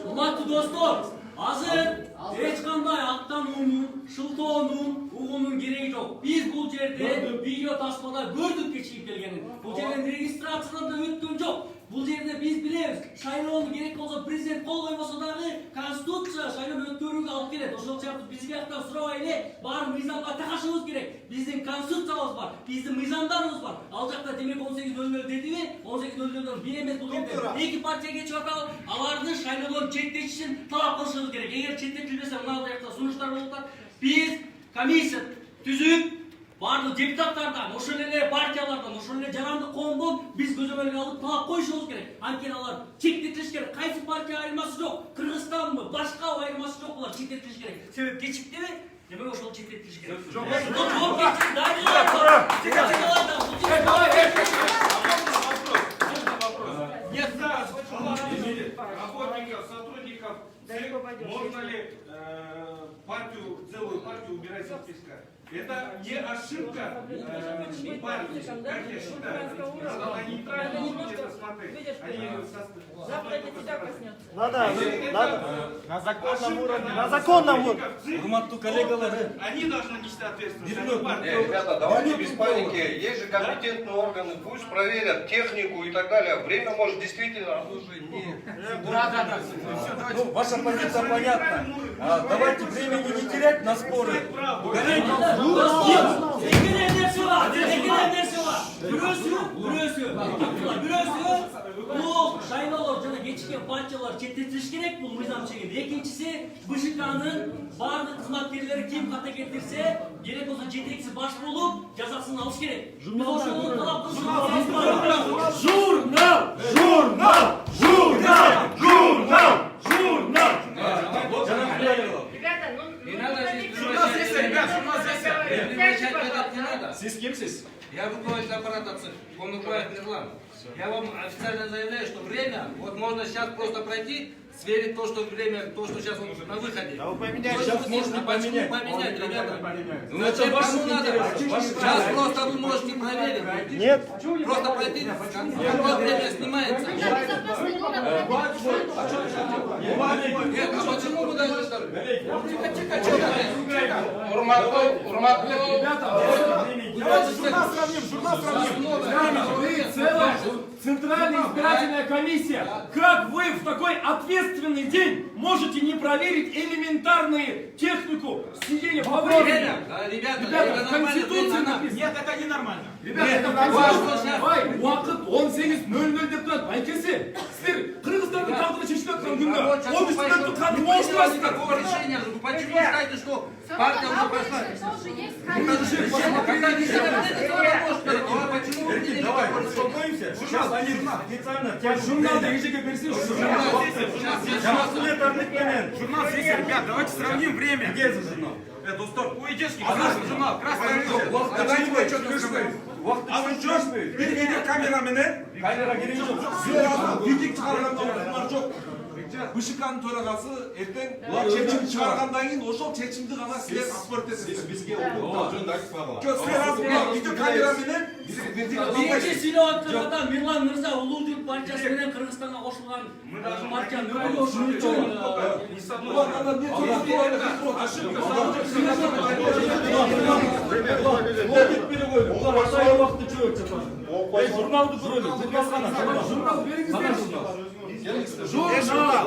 Урматтуу достор, азыр эч кандай аттануунун, шылтоонун, угуунун кереги жок. Биз бул жерде видео тасмалар көрдүк кечигип келгенин. Бул жерден регистрациядан да өткөн жок. Бул жерде биз билебиз, шайлоону керек болсо президент кол койбосо дагы конституция шайлоону өткөрүүгө алып келет. Ошол сыяктуу биз бияктан сурабай эле баарын мыйзамга такашыбыз керек. Биздин конституциябыз бар, биздин мыйзамдарыбыз бар. Ал жакта демек 18:00 дедиби? 18:00 бир эмес бул жерде эки партия кечип атат. Алардын шайлоодон четтетишин талап кылышыбыз керек. Эгер четтетилбесе мына жакта сунуштар болуп атат. Биз комиссия түзүп барлық депутаттардан, ошол эле партиялардан, ошол эле жарандык коомдон биз көзөмөлгө алып талап коюшубуз керек. Анткени алар чектетилиш керек. Кайсы партия айырмасы жок, Кыргызстанбы, башка айырмасы жок, булар чектетилиш керек. Себеп кечиктиби? Демек ошол чектетилиш керек. Жок, Нет, работников, сотрудников, можно ли целую партию убирать из списка? Это не ошибка партии, как я считаю. Надо нейтрально это смотреть. Завтра это тебя коснется. Надо на законном уровне. На законном уровне. Они должны нести ответственность. Ребята, давайте без паники. Есть же компетентные органы, пусть проверят технику и так далее. Время может действительно уже не... Ну, ваша позиция понятна. Давайте времени не терять на споры. Бул шайлоолор жана кечиккен партиялар четтетилиш керек, бул мыйзам чегинде. Экинчиси, БШКнын бардык кызматкерлери ким ката келтирсе, керек болсо жетекчиси баш болуп, жазасын алыш керек. Журнал! Ребята, ну... Сіз кимсіз? Я руководитель аппарата ЦИК, он управляет регламент. Я вам официально заявляю, что время, вот можно сейчас просто пройти, сверить то, что время, то, что сейчас он на выходе. Да вы поменяйте, сейчас можно поменять, ребята. Ну это кому надо? Сейчас просто вы можете проверить. Нет. Просто пройти, какое время снимается. Нет, а почему вы даже Тихо. Ребята, давайте журнал сравним. Вы целая Центральная избирательная комиссия. Как вы в такой ответственный день можете не проверить элементарную технику сидения по времени? Ребята, в Конституции написано. Нет, это ненормально. Ребята, это Конституция. Уақыт 18:00 деп тұрады. Байкесі, сіздер Қырғызстанның тағдыры шешіп üstüne kandırma. Onun üstüne kandırma olmaz. Такого решения, почему вы считаете, что партия уже пошла? Давай, успокоимся. Сейчас они официально. Журнал ежеге берсин. Журнал здесь, ребят, давайте сравним время. Где за журнал? Это устор. Уйдешь, красный журнал, красный журнал. Bir video kameramını kamera girince video çıkarganlar çok. Bışık'ın төрағасы ертең бұлар шешім шығарғандан кейін ошол шешімді ғана сіздер ақпарат етесіздер. Бізге Birinci Siloatlı adam Mirlan Mırza Ulujurt Partiyası менен Kırgızстан'a koşulgan partiyanın öbürü Jurnaldı böyle. Jurnal veringizler. Jurnal.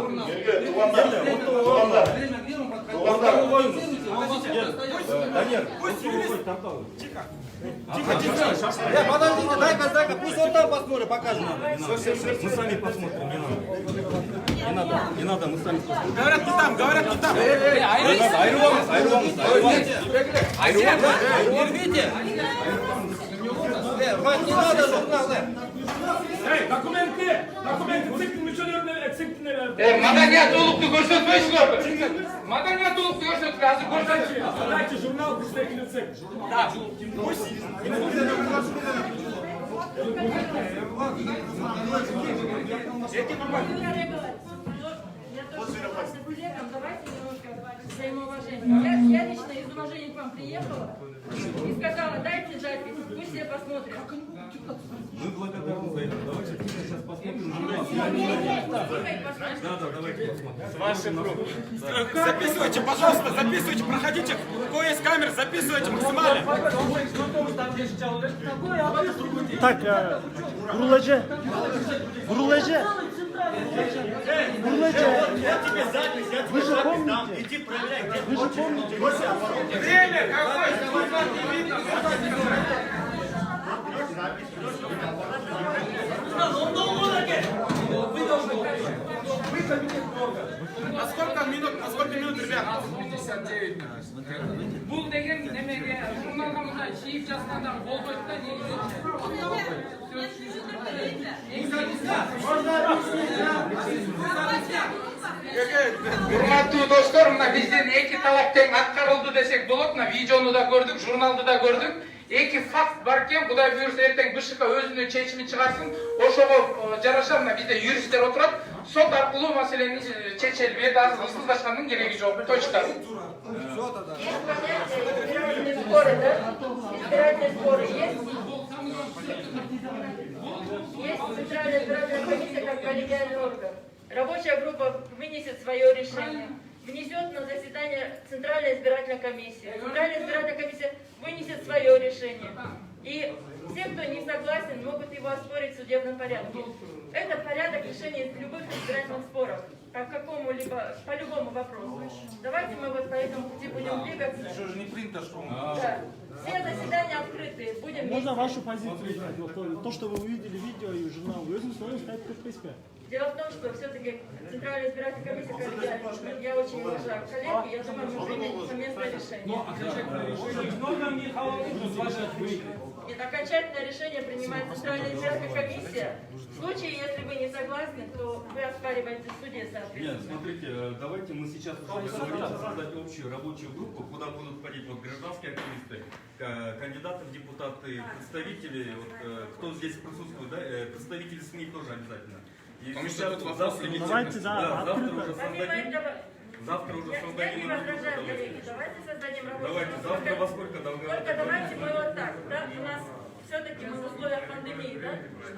Подождите, дай-ка, пусть он там посмотрит, покажет. Мы сами посмотрим, не надо, мы сами посмотрим. Говорят, не там. Не надо журнал. Документи цикл мүшелеріне эксектінер. Маданиятулукту көрсөтпөйсүңөр. Маданиятулукту көрсөтүп, азыр көрсөтчү. Дайте журнал быстрее цикл. Да. Давайте немножко взаимоуважение. Я лично из уважения к вам приехала и сказала, дайте запись, пусть все посмотрят. Мы благодарны за это. Давайте сейчас посмотрим. Да, давайте посмотрим. С вашей просьбой. Записывайте, пожалуйста, записывайте, проходите. У кого есть камера, записывайте максимально. Так, Гурлаже. Вы же помните? Иди проверяй, вы же помните? Время какое? Сколько не видно? На сколько минут, ребят? 59 минут. Бул деген немеге журналга мындай чийип жазганда болбойт да негизи. Урматтуу достор, мына бизден эки талап тең аткарылды десек болот. Мына видеону да көрдүк, журналды да көрдүк. Эки факт бар экен, Кудай буюрса эртең БШК өзүнүн чечимин чыгарсын. Ошого жараша мына бизде юристтер отурат. Сот аркылуу маселени чечелип, эти азыр ысылдашкандын кереги жок. Точка. Избирательные споры есть? Есть Центральная избирательная комиссия как коллегиальный орган. Рабочая группа вынесет свое решение, внесет на заседание Центральная избирательная комиссия. Центральная избирательная комиссия вынесет свое решение. И все, кто не согласен, могут его оспорить в судебном порядке. Это порядок решения любых избирательных споров. По какому-либо, по любому вопросу. Давайте мы вот по этому пути будем двигаться. Еще же не принято, что Да. Все заседания открытые. Будем Можно вместе. вашу позицию? То, что вы увидели видео и журнал, вы стоит сказать, в принципе. Дело в том, что все-таки Центральная избирательная комиссия коллегиальная. Я очень уважаю коллег, и я думаю, мы примем совместное решение. Нет, окончательное решение принимает Центральная избирательная комиссия. В случае, если вы не согласны, то вы оспариваете в суде, Нет, соответственно. смотрите, давайте мы сейчас договоримся создать общую рабочую группу, куда будут входить вот гражданские активисты, кандидаты в депутаты, представители, вот, кто здесь присутствует, да, представители СМИ тоже обязательно. И сейчас вот завтра, Давайте, да, завтра уже Помимо создадим. этого, Завтра уже я создадим. не возражаю, коллеги, давайте создадим рабочую Давайте, группу. завтра во сколько Только давайте мы вот так, да, у нас все-таки мы в условиях пандемии, да?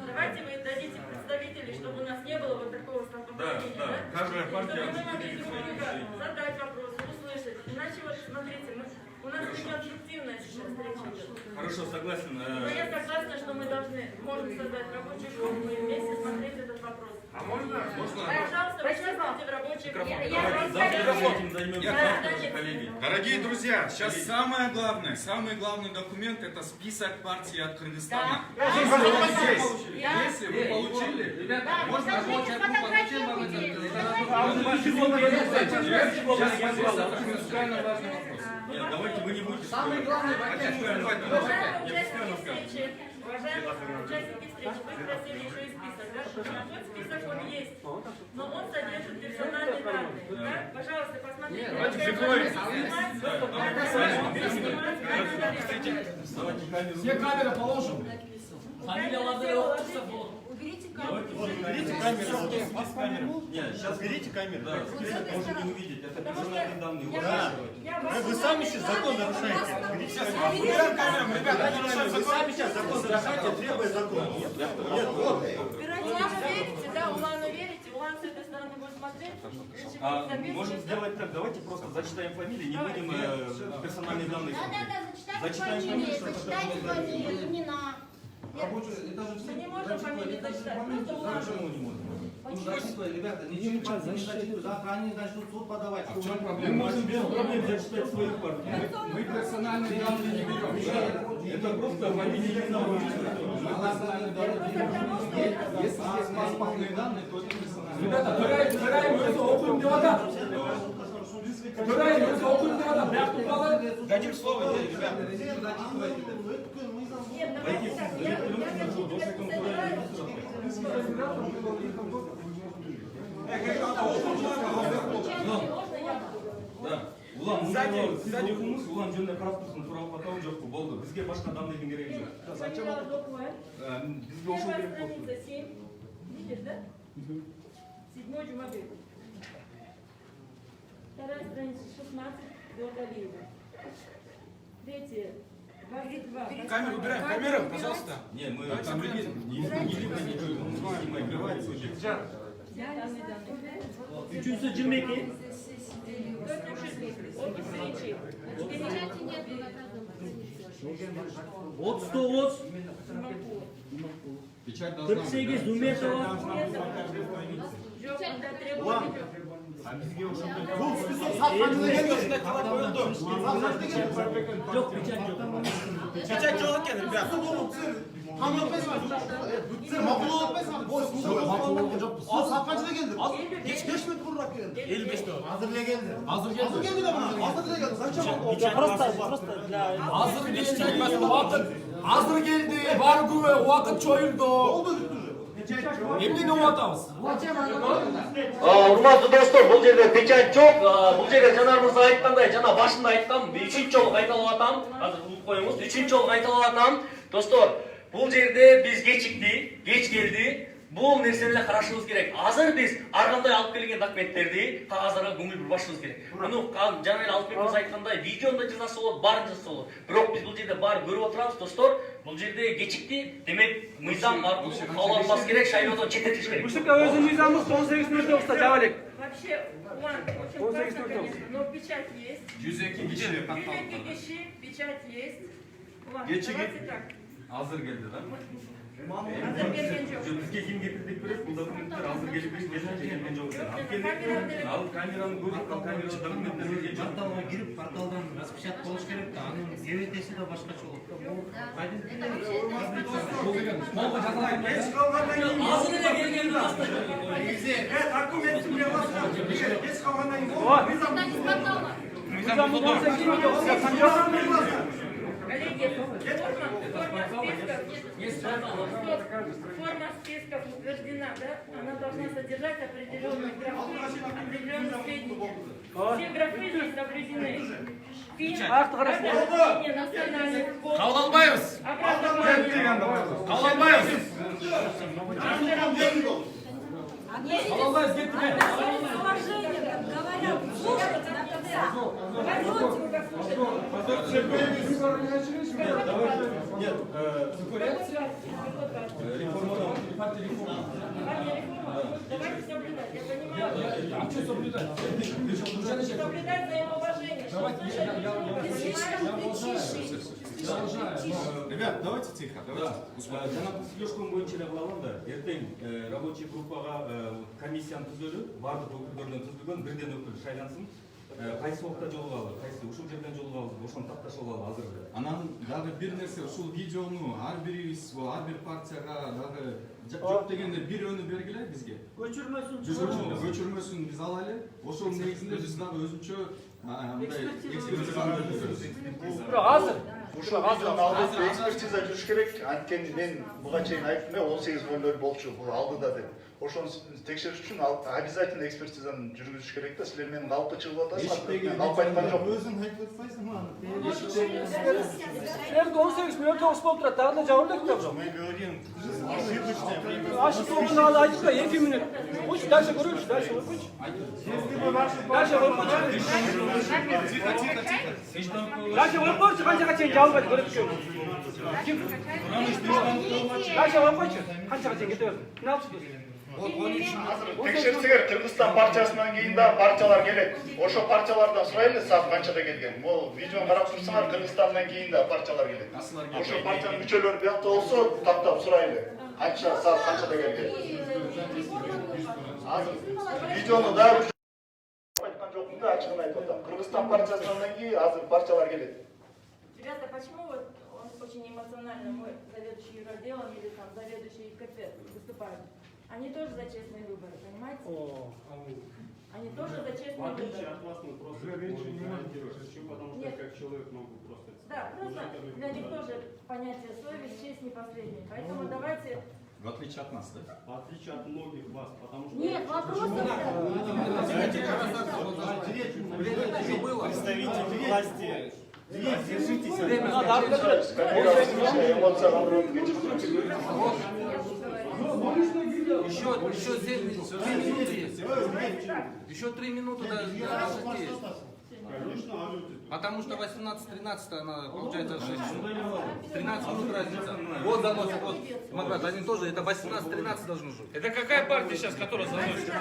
Давайте вы дадите представителей, чтобы у нас не было вот такого столкновения, да. Каждая партия чтобы мы могли будет друг свои друга решения. задать вопросы, услышать. Иначе вот, смотрите, у нас не конструктивная сейчас встреча идет. Хорошо, согласен. Но я согласна, что мы можем создать рабочую группу и вместе смотреть этот вопрос. А можно? Пожалуйста, участвуйте в рабочих Дорогие друзья, сейчас самый главный документ это список партий от Кыргызстана. Если вы получили, можно Нет, давайте вы не будете. Самый главный уважаемые участники встречи, вы просили еще и список, да? Тот список он есть, но он содержит персональные данные, да? Пожалуйста, посмотрите. Все камеры положим. Уберите камеру. Уберите камеру. Нет, сейчас берите камеру. Да, можете не увидеть. Это персональные данные. Да. Вы сами сейчас закон нарушаете. Убираем камеру, ребята. Вы сами сейчас закон нарушаете, требуя закон. Улану верите, да? Улану верите? Улан с этой стороны будет смотреть? Можем сделать так, давайте просто зачитаем фамилии, не будем персональные данные. Да, зачитайте фамилии, имена. Мы не можем фамилии зачитать, просто Улан. Почему не можем? Ребята, ничего не зачитывают, завтра они начнут суд подавать. В чем проблема? Мы можем без проблем зачитать своих партий. Мы персональные данные не берем. Это просто фамилия имена. Если есть паспортные данные, то это персональные. Ребята, выбираем это окунь вода. Выбираем это окунь вода. Дадим слово, ребята. Нет, давайте так, я Улан Улан жөнүндө караптырсын тууралуу катабы жокпу болду. Бизге башка дандайдын кереги жок. Бизге ошол керек болду. Страница 7. Видишь, да? 7-й Жумабек. Вторая страница 16. Белогалиева. Третья. Камеру убираем, камеру, пожалуйста. Не, мы там не обрываем сюжет. Üçüncüsü 22. Печати нет, 39. Печать должна 48 Зуметова. Бұл список сатқанына келген. Yok pечать yok. Печать жоқ екен, ребят. Там өтпесін. Сен мақұл өтпесін. Ал сатқаншыда келді. Кеш минут бұрырақ келді. 55 минут. Hazırlığa geldi. Hazır geldi. Hazır geldi de bana. Hazır geldi. Zачем? Hazır geçti. Hazır geldi. Var güve. Vakit çoyuldu. Oldu bitti. Emni ne atамыз? Урматтуу достор, бул жерде печать жок. Бул жерде жанарыңызга айткандай, жана башында айткам, 3-чү жолу кайталап атам. Азыр угуп коюңуз. 3-чү жолу кайталап атам. Достор, бул жерде биз кечикти, кеч келди. Бул нерселерди карашыбыз керек. Азыр биз ар кандай алып келген документтерди кагаздарға көңүл бурбашыбыз керек. Муну жана эле Алпек мырза айткандай, видеону да жазасы болот, баарын жазасы болот. Бирок биз бул жерде баарын көрүп отурабыз, достор. Бул жерде кечикти, демек мыйзам кабыл керек, шайлоодон четтетиш керек. Муштука өзүнүн мыйзамыбыз 18 минутта болса жабалек. Вообще, Улан, очень важно, конечно, но печать есть. 102 киши Печать есть. Улан, Geçi давайте так. Азыр келди да? Hazır gelген жоқ. Бизге ким кепилдик берет? Бул документтер азыр келип келген жок. Алып келдик. Ал камераны көрүп, ал камерада документтер келген жок. Порталга кирип, порталдан распечат болуш керек да. Анын ГВТси да башкача болот. Азыр эле келген достор. Документти менен басып, кеч калгандан кийин Мыйзам 18 минутта болса канча? Коллеги, форма списков утверждена, да? Она должна содержать определенные графы, определенные сведения. Все графы здесь соблюдены. Сведения национальных школ, Калданбайбыз. образование. Калданбайбыз. Калданбайбыз кетти. С уважением говорят, слушайте до конца. Пойдете вы как слушать. Нет, реформа. Давайте соблюдать, я понимаю. А что соблюдать? Соблюдать взаимоуважение. Давайте, я уважаю. Ребят, давайте тихо. Жана сүйлөшкөн боюнча эле кылалам да. Эртең рабочий группага комиссияны түзөлүп, бардык өкүлдөрдөн түзүлгөн бирден өкүл шайлансын. Кайсы убакта жолугалы, кайсы ушул жерден жолугалы, ошону такташып алалы азыр эле. Анан дагы бир нерсе, ушул видеону ар бирибиз, ар бир партияга дагы жок дегенде бир өнү бергиле бизге. Көчүрмөсүн биз алайлы. Ошол негизинде биз дагы өзүнчө Бирок азыр ушул видеонун алдында экспертиза жүрүш керек. Анткени мен буга чейин айттым, 18:00 болчу, бул алдыда деп. Ошону текшериш үчүн обязательно экспертизаны жүргүзүш керек да. Силер менин калпты чыгып атасыздар. Мен калп айткан жокмун. Өзүң айтып атпайсыңбы аны? силерде 18:09 болуп турат, дагы да жабыр элек да бирок. Мы говорим, Ашып болгону ала айтып да 2 мүнөт. Куйчу, дальше көрөбүз, дальше койчу. Дальше койчу. Дальше койчу, канчага чейин жабылбайт көрөт экенбиз. Дальше койчу, канчага чейин кете берсин. Эмне алып чыкпайсың? Текшерсеңер, Кыргызстан партиясынан кийин да партиялар келет. Ошо партиялардан сурайлы, саат канчада келген. Могу видеону карап турсаңар, Кыргызстандан кийин да партиялар келет. Ошо партиянын мүчөлөрү биякта болсо, тактап сурайлы. Канча саат канчада келген. Азыр видеону да айткан жокмун да, ачыгын айтып атам. Кыргызстан партиясынан кийин азыр партиялар келет. Ребята, почему вот он очень эмоционально, мой заведующий юроотделом или там заведующий КП выступает? Они тоже за честные выборы, понимаете? Они тоже за честные выборы. В отличие от вас, мы просто не можем делать, потому что как человек могу просто... Да, просто для них тоже понятие совесть, честь не последнее. Поэтому давайте... В отличие от нас, да? В отличие от многих вас, потому что... Нет, вопросов... Представители власти... Держитесь. Еще 3 минуты есть. Еще 3 минуты до 6 есть. Потому что 18-13 она получается 6 минут. 13 минут разница. Вот заносит, вот. Демократ, они тоже, это 18-13 должны жить. Это какая партия сейчас, которая заносит?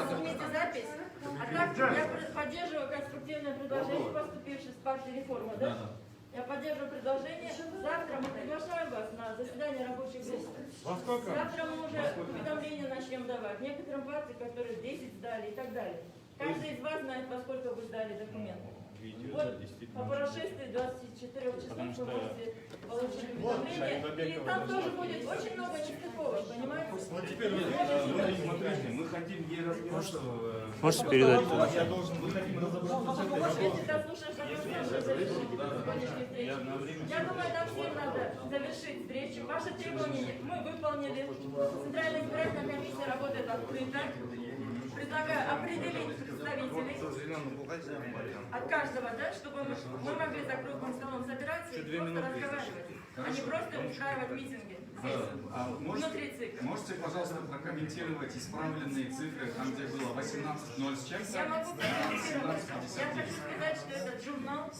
Возьмите запись. А так я поддерживаю конструктивное предложение, поступившее с партии реформа, да? Я поддерживаю предложение. Завтра мы приглашаем вас на заседание рабочей группы. Завтра мы уже уведомления начнем давать. Некоторым партиям, которые 10 сдали и так далее. Каждый из вас знает, во сколько вы сдали документы. Вот по прошествии 24 часов вы можете получить уведомление. И там тоже будет очень много нестыковок, понимаете? Мы хотим ей разбираться. Можете передать? Я должен, мы хотим разобраться. Я думаю, нам всем надо завершить встречу. Ваши требования мы выполнили. Центральная избирательная комиссия работает открыто. Предлагаю определить представителей от каждого, да, чтобы мы могли за круглым столом собираться и просто разговаривать, а не просто устраивать митинги здесь, внутри ЦИКа. Можете, пожалуйста, прокомментировать исправленные цифры, там где было 18:0 с чем-то? Я могу прокомментировать. Я хочу сказать, что этот журнал,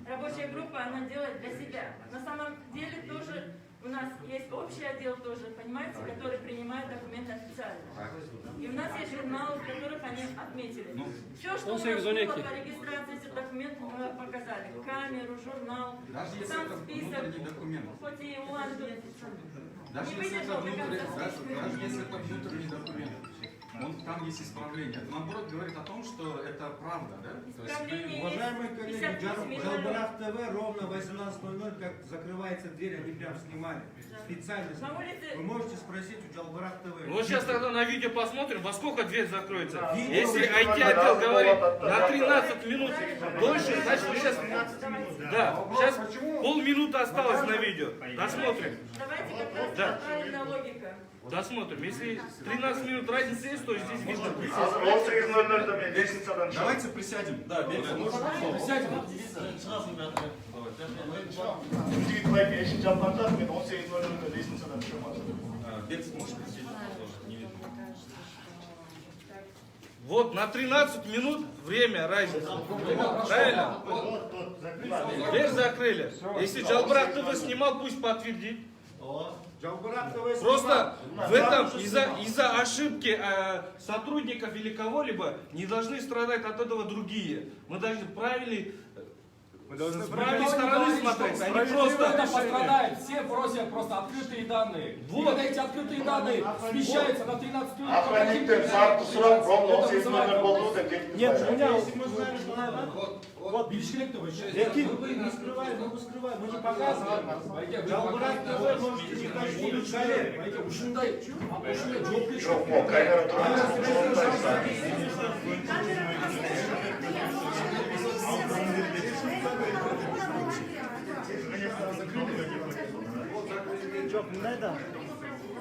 рабочая группа, она делает для себя. На самом деле тоже у нас есть общий отдел тоже, понимаете, который принимает документы официально. И у нас есть журналы, в которых они отметили. Все, что у нас было по регистрации этих документов, мы показали. Камеру, журнал, сам список, хоть и у вас Даже если это внутренний документ, там есть исправление. Это, наоборот, говорит о том, что это правда, да? Уважаемые коллеги, Жалбарах ТВ ровно 18:00, как закрывается дверь, они прям снимали. Специально. Вы можете спросить у Жалбарах ТВ. Вот сейчас тогда на видео посмотрим, во сколько дверь закроется. Если IT-отдел говорит на 13 минут дольше, значит мы сейчас... Да, сейчас полминуты осталось на видео. Досмотрим. Давайте как раз правильная логика. Досмотрим. Если 13 минут разница есть, то здесь видно. Давайте присядем. Да, присядем. Вот на 13 минут время разница. Правильно? Дверь закрыли. Если Жалбарах ТВ снимал, пусть подтвердит. Просто в этом из-за ошибки сотрудников или кого-либо не должны страдать от этого другие. Мы должны с правильной стороны смотреть, а не просто... пострадает. Все просят просто открытые данные. Вот. Когда эти открытые данные смещаются на 13 минут. Охранниктен саатты сурап, ровно 18:00 болду деп кетип. Нет, у меня вот Билишкелек вы не скрываете, мы скрываем, мы не показываем. Жалбырак ТВ можете не ходить, галерея. Ушундай, ушундай Жоқ, ол камера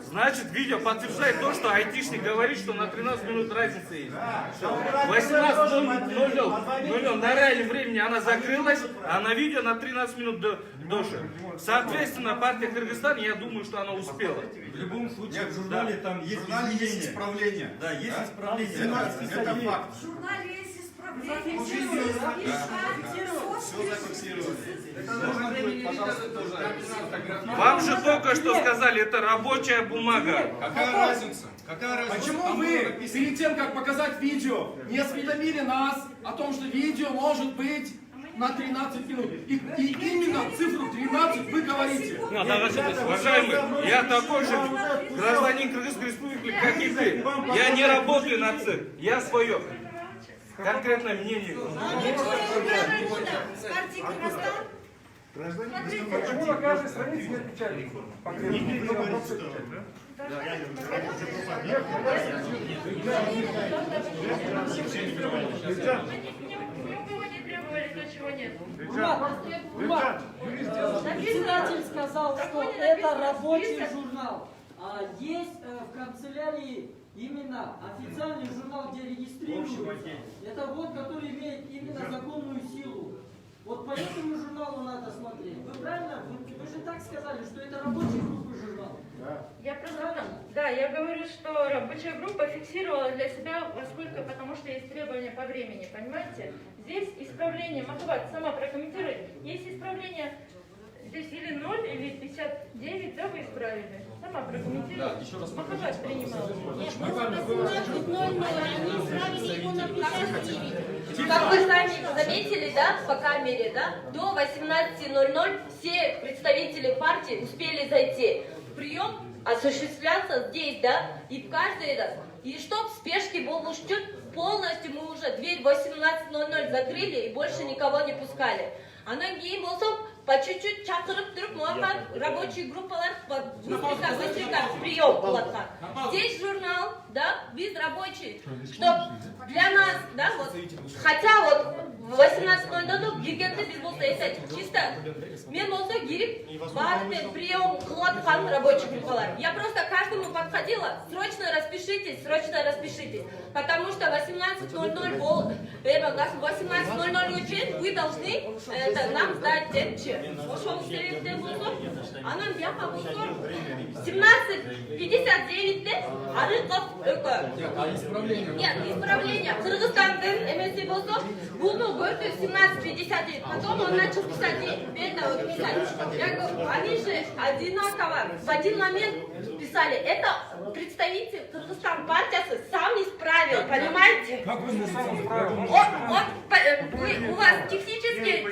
Значит, видео подтверждает то, что айтишник говорит, что на 13 минут разница есть. 18:00 на реальном времени она закрылась, а на видео на 13 минут дольше. Соответственно, партия Кыргызстан, я думаю, что она успела. В любом случае, в журнале там есть исправление. Да, есть исправление. Это факт. В журнале есть исправление. Все зафиксировано. Вам же только что сказали, это рабочая бумага. Какая разница? Какая разница? Почему вы перед тем, как показать видео, не осведомили нас о том, что видео может быть на 13 минут? И именно цифру 13 вы говорите. Уважаемый, я такой же гражданин Кыргызской республики, как и ты. Я не работаю на ЦИР, я свое конкретное мнение. Почему на каждой странице нет печати? Председатель сказал, что это рабочий журнал. Есть в канцелярии именно официальный журнал, где регистрируется. Это вот, который имеет именно законную силу. Вот по этому журналу надо смотреть. Вы правильно? Вы же так сказали, что это рабочая группа журнал. Я просто, да, я говорю, что рабочая группа фиксировала для себя во сколько, потому что есть требования по времени, понимаете? Здесь исправление, Махабат сама прокомментирует, есть исправление здесь или 0, или 59, да, вы исправили? Сама прокомментирует. Да, еще раз Махабат принимал. Нет, мы 18:00, они исправили его на 59. Как вы сами заметили, да, по камере, да, до 18:00 все представители партии успели зайти. Прием осуществлялся здесь, да, и в каждый раз. И чтоб в спешке был учет, полностью мы уже дверь 18:00 закрыли и больше никого не пускали. Анан кейін болсом по чуть-чуть чакырып туруп муакат рабочий группалар быстренько прием булатка. Здесь журнал, да, без рабочий, чтоб для нас, да, вот, хотя вот в 18:00 биргенде биз болсо чисто мен болсо кирип барып прием кылып аткан рабочий группалар. Я просто каждому подходила, срочно распишитесь, потому что 18:00 18:00 вы должны нам сдать депчи. Ошол себептен болсо, анан бияка болсо 17:59 Арыков Нет, исправление. Кыргызстандын эмеси болсо, буну көрдү 17:59. Потом он начал писать, Я говорю, они же одинаково в один момент писали. Это представитель Кыргызстан партиясы сам исправил, понимаете? Как вы сам исправили? У вас технически...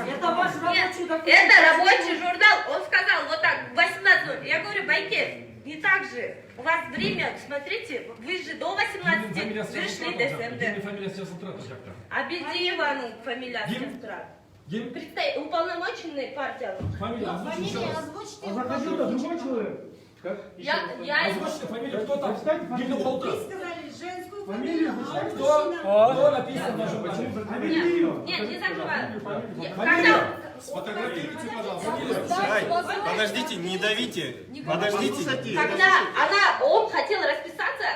Это ваш рабочий документ. Это рабочий журнал. Он сказал вот так, 18:00. Я говорю, Байке, не так же. У вас время, смотрите, вы же до 18 пришли до СМД. Фамилия Сестрата как-то. Абельдиевану фамилия Сестрат. Уполномоченный партия. Фамилия озвучьте. Заходил другой человек. Я озвучьте фамилию, кто там? Гимна Полтора. Вы сказали женскую Фамилию, фамилию. кто написан даже? Нет, не закрываю. Сфотографируйте, пожалуйста. Подождите, не давите. Подождите. Когда он хотел расписаться,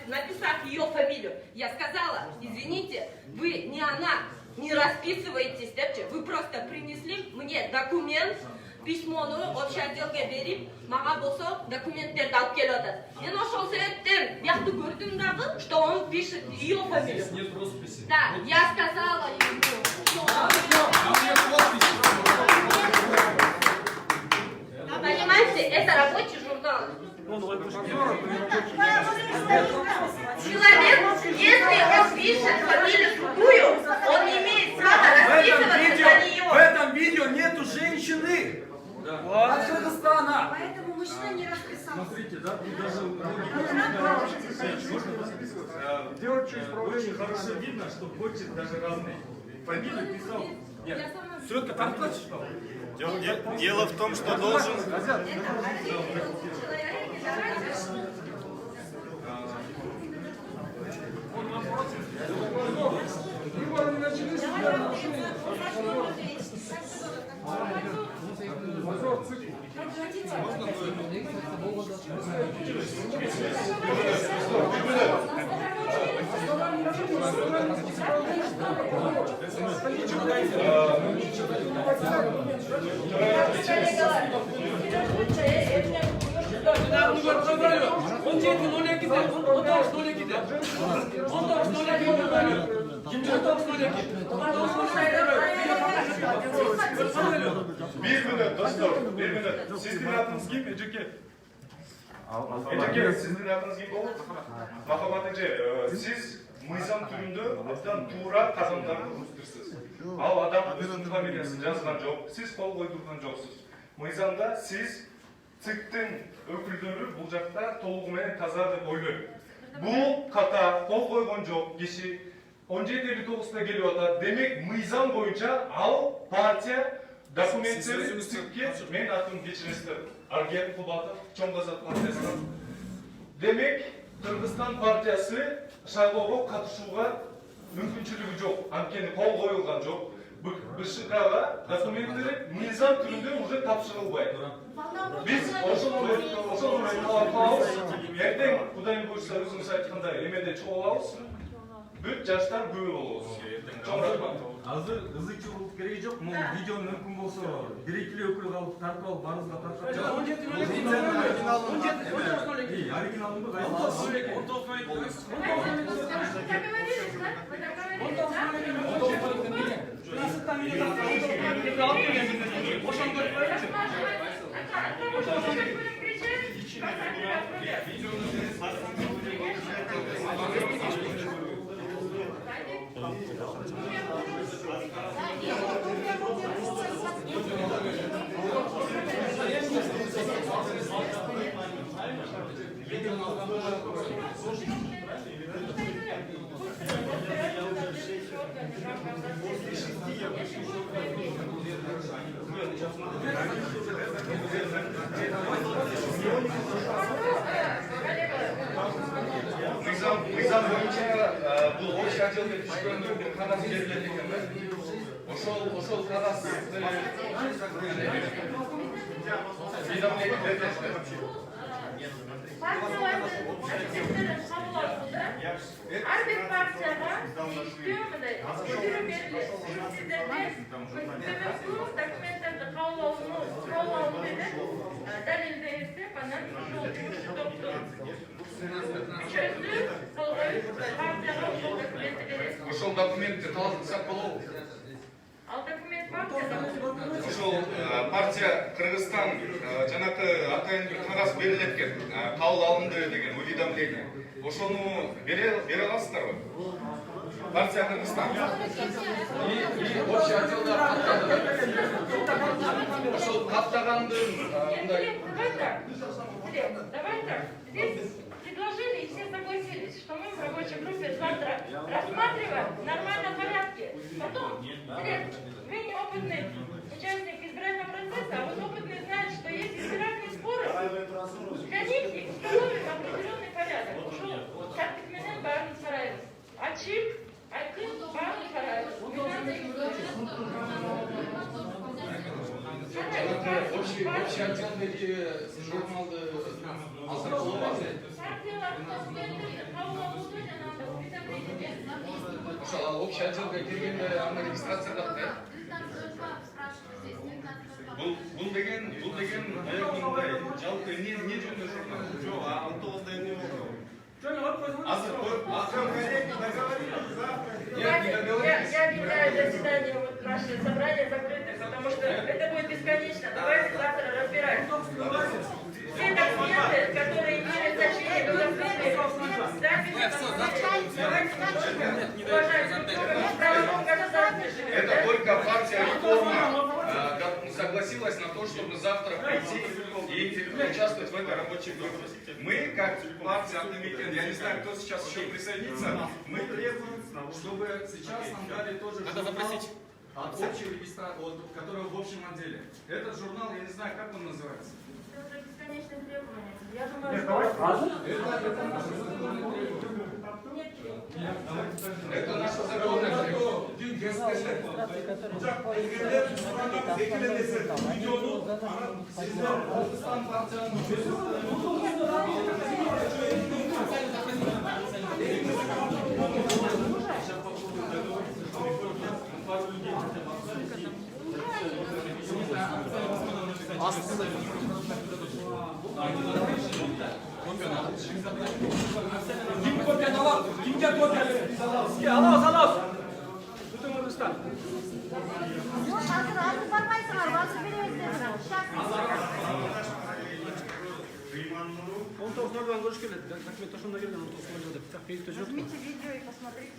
написав ее фамилию, я сказала, извините, вы не она, не расписываетесь, вы просто принесли мне документ, письмону общий отделге берип, мага болсо документтерди алып келип атат. Мен ошол себептен биякты көрдүм дагы, что он пишет ее фамилию. Нет росписи. Да, я сказала ему, что... Слушайте, это рабочий журнал. Человек, если он пишет фамилию другую, он не имеет права расписываться за нее. В этом видео нету женщины. От Кыргызстана. Поэтому мужчина не расписался. Смотрите, да, тут даже очень хорошо видно, что почерк даже разный. Фамилию писал. Нет, Светка, там плачешь? Дело в том, что должен... Bir minut dostlar, bir minut. Sizin adınız kim? Eceke. Eceke, sizin adınız kim olur? Mahamat Ece, siz mizan türünde abdan tuğra kazanlarını unutursunuz. Al adam özünün familiyasını жазған жоқ, siz kol koydurgan жоқсыз. Мыйзамда siz циктин өкүлдөрү бул жакта толугу менен таза деп ойлойм. Бул ката кол койгон жок киши 17:59-да келип атат. Демек мыйзам боюнча ал партия документтери ЦИКке мен атым кечиресиздер. Арген Кулбатов, Чоң Казак партиясынан. Демек Кыргызстан партиясы шайлоого катышууга мүмкүнчүлүгү жок. Анткени кол коюлган жок. БШКга документтери мыйзам түрүндө уже тапшырылбайт. Биз ошол орайда талап эртең Кудайым буйрса өзүңүз айткандай эмеде чогуу алабыз. Бүт жаштар күбө болобуз. Чоң рахмат. Азыр ызычуу кылып кереги жок. Могу видеону мүмкүн болсо бир-эки өкүл калып тартып алып барыбызга таркап. Оригиналымды Мыйзам боюнча бул общий отделге түшкөндө бир кагаз берилет экен да. Ошол кагазды Ар бир партияга иштөө мындай өтүрүү берилет. Сиздерде документтерди кабыл алуу менен далилдеңиздеп, анан ошол топту мүчөсү кол коюп партияга ошол документти берет. Ошол документти талаштырсак болобу? Ал документ партияда. Ошол партия Кыргызстан жанакы атайын бир кагаз берилет экен, кабыл алынды деген уведомление. Ошону бере аласыздарбы? Партия Кыргызстан. И общий отделда ошол каттагандын мындай. Давай так. Здесь предложили и все согласились, что мы в рабочей группе завтра рассматриваем в нормальном порядке. Потом, вы неопытный участник избирательного процесса, а вот опытный знает, что есть избирательные споры. Для них установим определенный порядок. Ушел Саркисменен барын сарайбыз. Ачип, айтып, барын сарайбыз. Общий отделдеги журналды азыр болобу? Ошол общий отделге киргенде аны регистрация кылат да? Бул деген наверное мындай жалпы эмне жөнүндө журнал? Жок, автобуста эмне болду? Я объявляю заседание, наше собрание закрытым, потому что это будет бесконечно. Давайте завтра разбирать. Все документы, которые имеют значение в государственном Это только партия реформа согласилась на то, чтобы завтра прийти и участвовать в этой рабочей группе. Мы, как партия Автомобиль, я не знаю, кто сейчас еще присоединится, мы требуем, чтобы сейчас нам дали тоже журнал от общего регистратора, который в общем отделе. Этот журнал, я не знаю, как он называется. Это уже бесконечное требование. Я думаю, что... Это наша законная требование. Kim kopyanı alalım? Kimge kopyanı? Alamaz. Bütün Kırgızstan. Hazır бармайсыңар, басып бересиздер. Он тоже нормально görüş келет. Документ ошондо келген, он тоже келет. Так фейсбукте жүрөт. Возьмите видео и посмотрите.